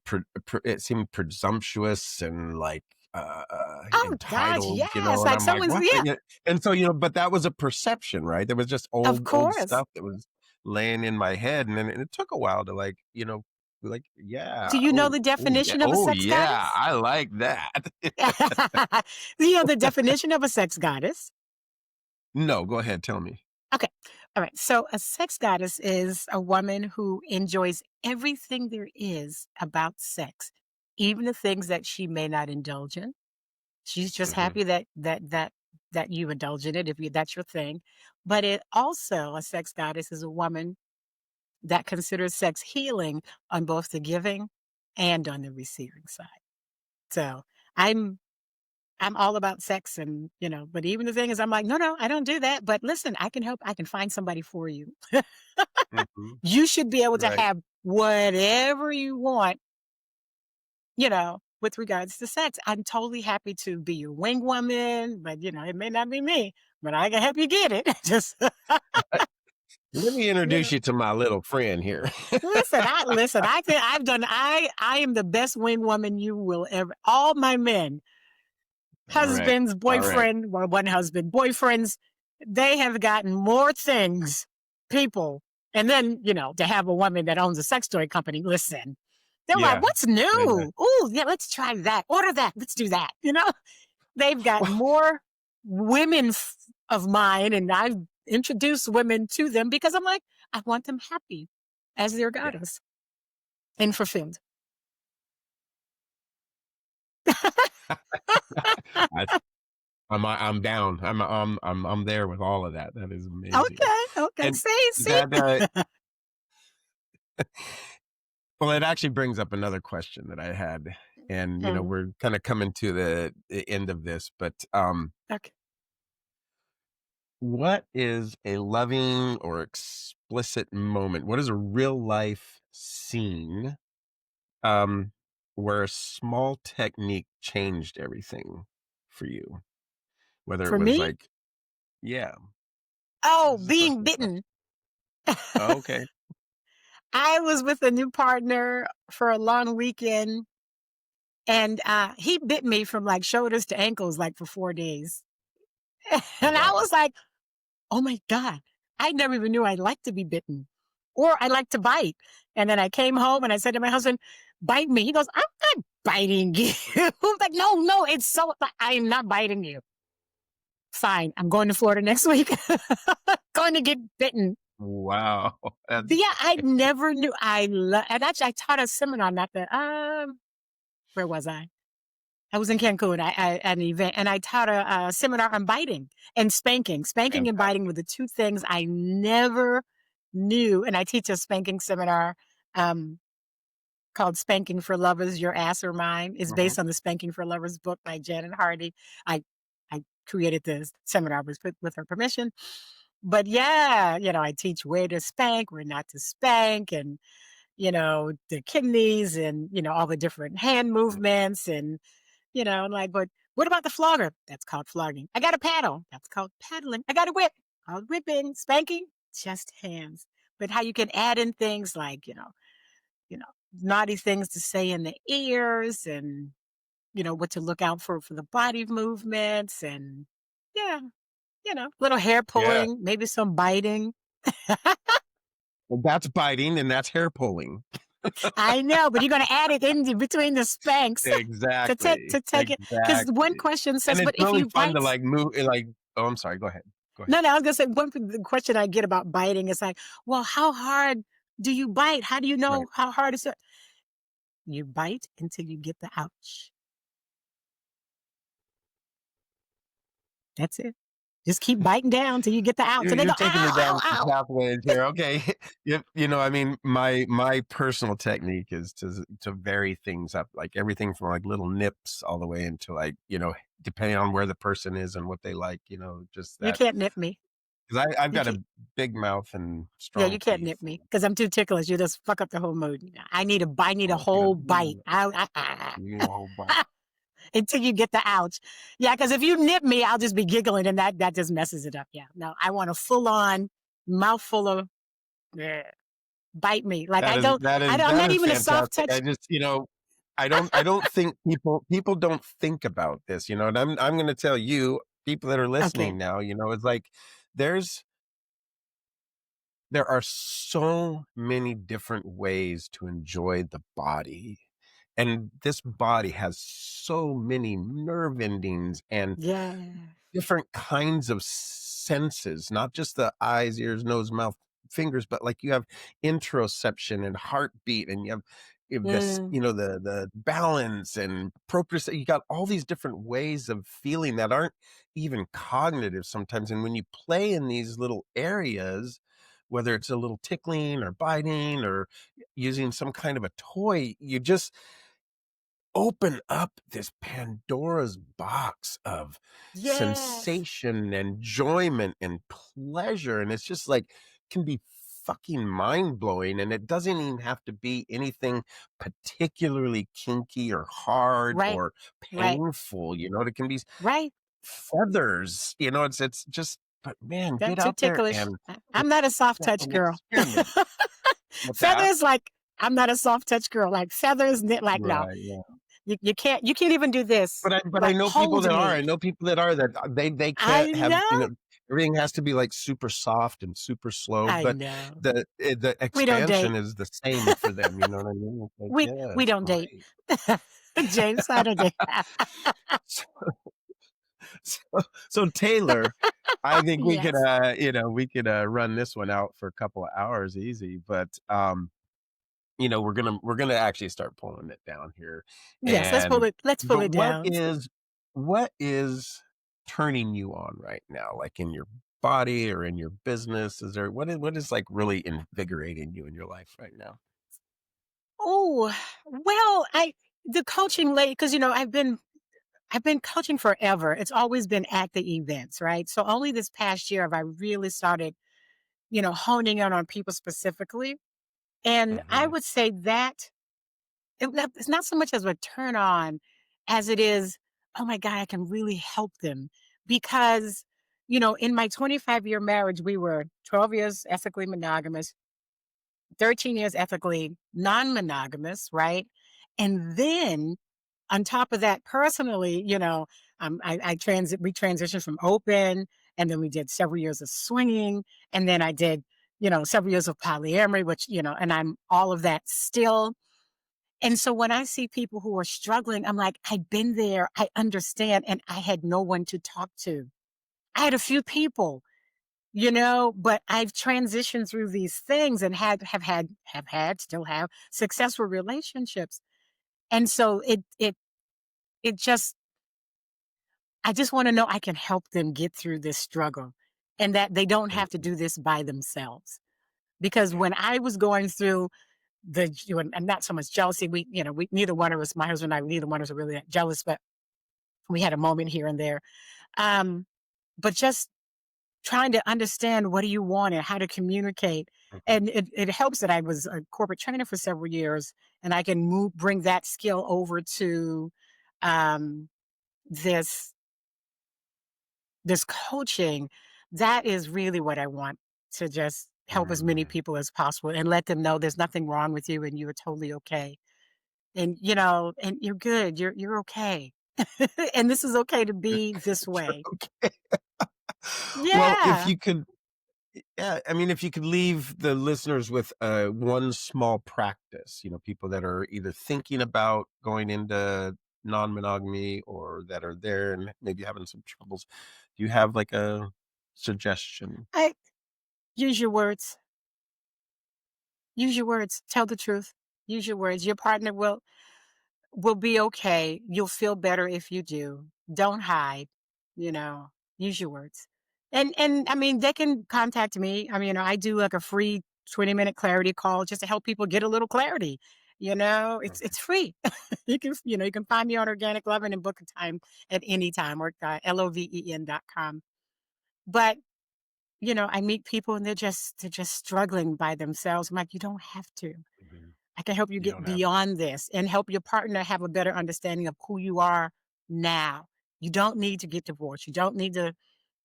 it seemed presumptuous and like Oh gosh, entitled, yes. and Like I'm like, someone's, what yeah, and so, but that was a perception, right? There was just of old course. stuff that was laying in my head, and then it took a while to like, like, yeah, Do you know the yeah, definition of a oh sex yeah, goddess? I like that. Do you know the definition of a sex goddess? No, go ahead, tell me. Okay. All right. So a sex goddess is a woman who enjoys everything there is about sex, even the things that she may not indulge in. She's just Hmm. happy that you indulge in it if that's your thing. But it also, a sex goddess is a woman that considers sex healing on both the giving and on the receiving side. So I'm I'm all about sex, and but even the thing is, I'm like, no, I don't do that. But listen, I can help. I can find somebody for you. Hmm. You should be able to Right. have whatever you want, with regards to sex. I'm totally happy to be your wing woman, but it may not be me, but I can help you get it. Just, Let me you introduce know, you to my little friend here. listen, I am the best wing woman you will ever, all my men, All right. husbands, All right. boyfriend, well, one husband, boyfriends, they have gotten more things, people. And then, to have a woman that owns a sex toy company, listen, they're like, Yeah. what's Yeah. new? Oh, yeah, let's try that. Order that. Let's do that. They've got Well, more women of mine, and I've introduced women to them because I'm like, I want them happy as their yeah. goddess and fulfilled. I, I'm down. I'm there with all of that. That is amazing. Okay. And See. that well, it actually brings up another question that I had, and Mm, we're kind of coming to the end of this, but okay. What is a loving or explicit moment? What is a real life scene um, where a small technique changed everything for you? Whether it For was me, like, yeah, oh, this is a being personal bitten. question. Oh, okay. I was with a new partner for a long weekend, and he bit me from like shoulders to ankles, like for 4 days. Oh, And I wow. was like, oh my God, I never even knew I liked to be bitten or I like to bite. And then I came home and I said to my husband, bite me. He goes, I'm not biting you. I'm like, no, it's so, I'm not biting you. Fine. I'm going to Florida next week. Going to get bitten. Wow. But That's yeah, I great. never knew. And actually, I taught a seminar, not that, where was I? I was in Cancun at an event, and I taught a seminar on biting and spanking. Spanking and biting were the two things I never knew. And I teach a spanking seminar um, called Spanking for Lovers, Your Ass or Mine. It's Mhm. based on the Spanking for Lovers book by Janet Hardy. I I created the seminar with her permission. But yeah, I teach where to spank, where not to spank, and the kidneys and all the different hand movements and like, but what about the flogger? That's called flogging. I got a paddle. That's called paddling. I got a whip. Called whipping. Spanking, just hands. But how you can add in things like, you know, naughty things to say in the ears and, what to look out for the body movements and yeah, little hair Yeah. pulling, maybe some biting. Well, that's biting and that's hair pulling. I know, but you're going to add it in between the spanks Exactly. to take it. Because one Exactly. question And says, it's but if really you fun bite, to like move like, oh, I'm sorry. Go ahead. Go ahead. no, I was gonna say the question I get about biting is like, well, how hard do you bite? How do you Right. know how hard is it? You bite until you get the ouch. That's it. Just keep biting down till you get the ouch, and they You're go, taking me ow, ow, down some ow. pathways here. Okay. I mean, my personal technique is to vary things up, like everything from like little nips all the way into like, depending on where the person is and what they like, just You that. can't nip me. Because I've You got can't. a big mouth and Yeah, strong you can't teeth. nip me because I'm too ticklish. You just fuck up the whole mood. I need a Oh, you whole bite. know, you need a whole bite. Until you get the ouch. Yeah, because if you nip me, I'll just be giggling, and that just messes it up. Yeah, no, I want a full on mouthful of. Yeah. Bite me. Like That is that is I'm that not is even a soft fantastic. touch. I just, I don't think people don't think about this, and I'm going to tell you, people that are Okay. listening now, it's like there's there are so many different ways to enjoy the body. And this body has so many nerve endings and Yeah. different kinds of senses, not just the eyes, ears, nose, mouth, fingers, but like you have interoception and heartbeat, and you have this, Mm, the balance and proprioception. You got all these different ways of feeling that aren't even cognitive sometimes. And when you play in these little areas, whether it's a little tickling or biting or using some kind of a toy, you just open up this Pandora's box of yes. sensation, enjoyment, and pleasure. And it's just like can be fucking mind blowing. And it doesn't even have to be anything particularly kinky or hard Right. or Right. painful. It can be Right. feathers, it's just, but man, That's get too out there ticklish. and, I'm not a soft touch and girl. experiment with that. Feathers, like I'm not a soft touch girl. Like feathers, like no. Right. Yeah. You can't even do this. But I Like know people hold that are. me. I know people that are that they I can't have, know. everything has to be like super soft and super slow, I but know. the We don't expansion date. is the same for them, you know what I mean? It's like, yeah, We it's don't date. great. James, I don't date. So so Taylor, I think we could Yes. run this one out for a couple of hours easy, but we're gonna actually start pulling it down here. Yes, And let's pull but it what down. is turning you on right now, like in your body or in your business? Is there what is like really invigorating you in your life right now? Oh, well, the coaching lady, because I've been coaching forever. It's always been at the events, right? So only this past year have I really started, honing in on people specifically. And I Hmm. would say that it's not so much as a turn on as it is, oh my God, I can really help them. Because, in my 25-year marriage, we were 12 years ethically monogamous, 13 years ethically non monogamous, right? And then on top of that, personally, we transitioned from open, and then we did several years of swinging, and then I did, several years of polyamory, which, and I'm all of that still. And so when I see people who are struggling, I'm like, I've been there, I understand, and I had no one to talk to. I had a few people, but I've transitioned through these things and still have successful relationships. And so it just, I just want to know I can help them get through this struggle and that they don't have to do this by themselves. Because Yeah. when I was going through and not so much jealousy, we neither one of us, my husband and I, neither one of us are really that jealous, but we had a moment here and there. Um, but just trying to understand what do you want and how to communicate. Mhm. And it helps that I was a corporate trainer for several years and I can bring that skill over to um, this this coaching. That is really what I want, to just help as many Mm. people as possible and let them know there's nothing wrong with you and you are totally okay. And and you're good. You're okay. And this is okay to be this way. Okay. Well, if Yeah. you could, yeah, I mean, if you could leave the listeners with one small practice, people that are either thinking about going into non-monogamy or that are there and maybe having some troubles, do you have like a suggestion? I use your words. Use your words. Tell the truth. Use your words. Your partner will be okay. You'll feel better if you do. Don't hide, you know. Use your words. And I mean, they can contact me. I mean, I do like a free 20-minute clarity call just to help people get a little clarity. It's free. You can find me on Organic Loving and book a time at any time or loven.com. But I meet people and they're just struggling by themselves. I'm like, you don't have to. Mhm. I can help you You get don't have. beyond this and help your partner have a better understanding of who you are now. You don't need to get divorced. You don't need to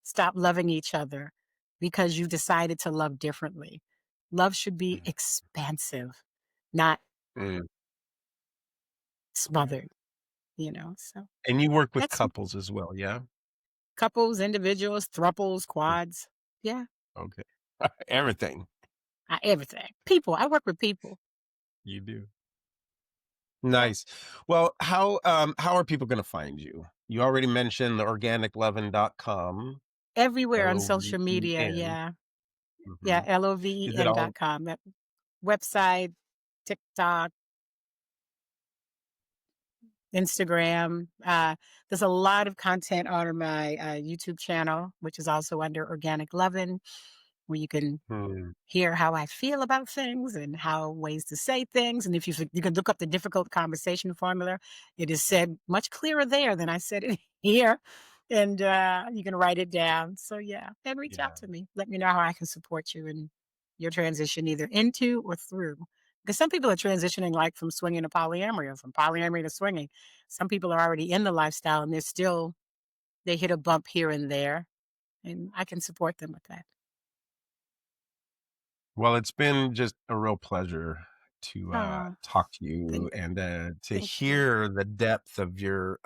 stop loving each other because you decided to love differently. Love should be Mhm. expansive, not Mm. Right. smothered. So And you work with that's couples as well, yeah? couples, individuals, thruples, Mm. quads. Yeah, Okay. Everything everything. People. I work with people. you do. Yeah. Nice. Well, how are people going to find you? You already mentioned the organiclovin.com, Everywhere on social media. LOVEN. Yeah. Yeah. Mhm. Is it all loven.com. That website, TikTok, Instagram. There's a lot of content on my YouTube channel, which is also under Organic Lovin', where you can Hmm. hear how I feel about things and how ways to say things. And if you can look up the difficult conversation formula, it is said much clearer there than I said it here. And you can write it down. So yeah, and reach out Yeah. to me. Let me know how I can support you in your transition, either into or through. Because some people are transitioning like from swinging to polyamory or from polyamory to swinging. Some people are already in the lifestyle and they hit a bump here and there. And I can support them with that. Well, it's been just a real pleasure to Oh, talk to you thank, and to thank you. hear the depth of your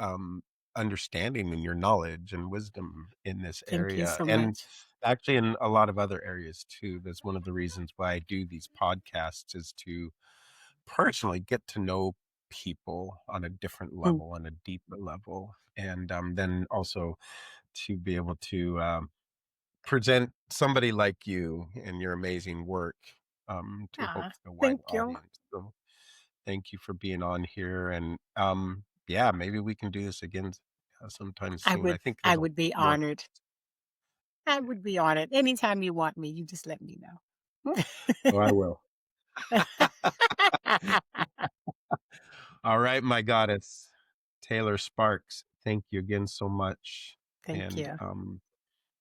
understanding and your knowledge and wisdom in this Thank you area, so and much. actually in a lot of other areas too. That's one of the reasons why I do these podcasts, is to personally get to know people on a different Mm. level, on a deeper level, and then also to be able to present somebody like you and your amazing work to Ah, hopefully a wide thank you. audience. So thank you for being on here, and yeah, maybe we can do this again sometime I soon. I would think I there's a lot would be more. honored. I would be honored. Anytime you want me, you just let me know. Oh, I will. All right, my goddess, Taylor Sparks. thank you again so much. Thank And you.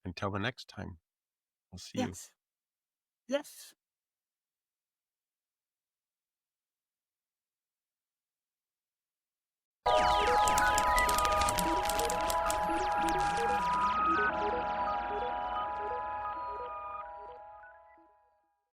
until the next time, I'll see you. Yes. Yes.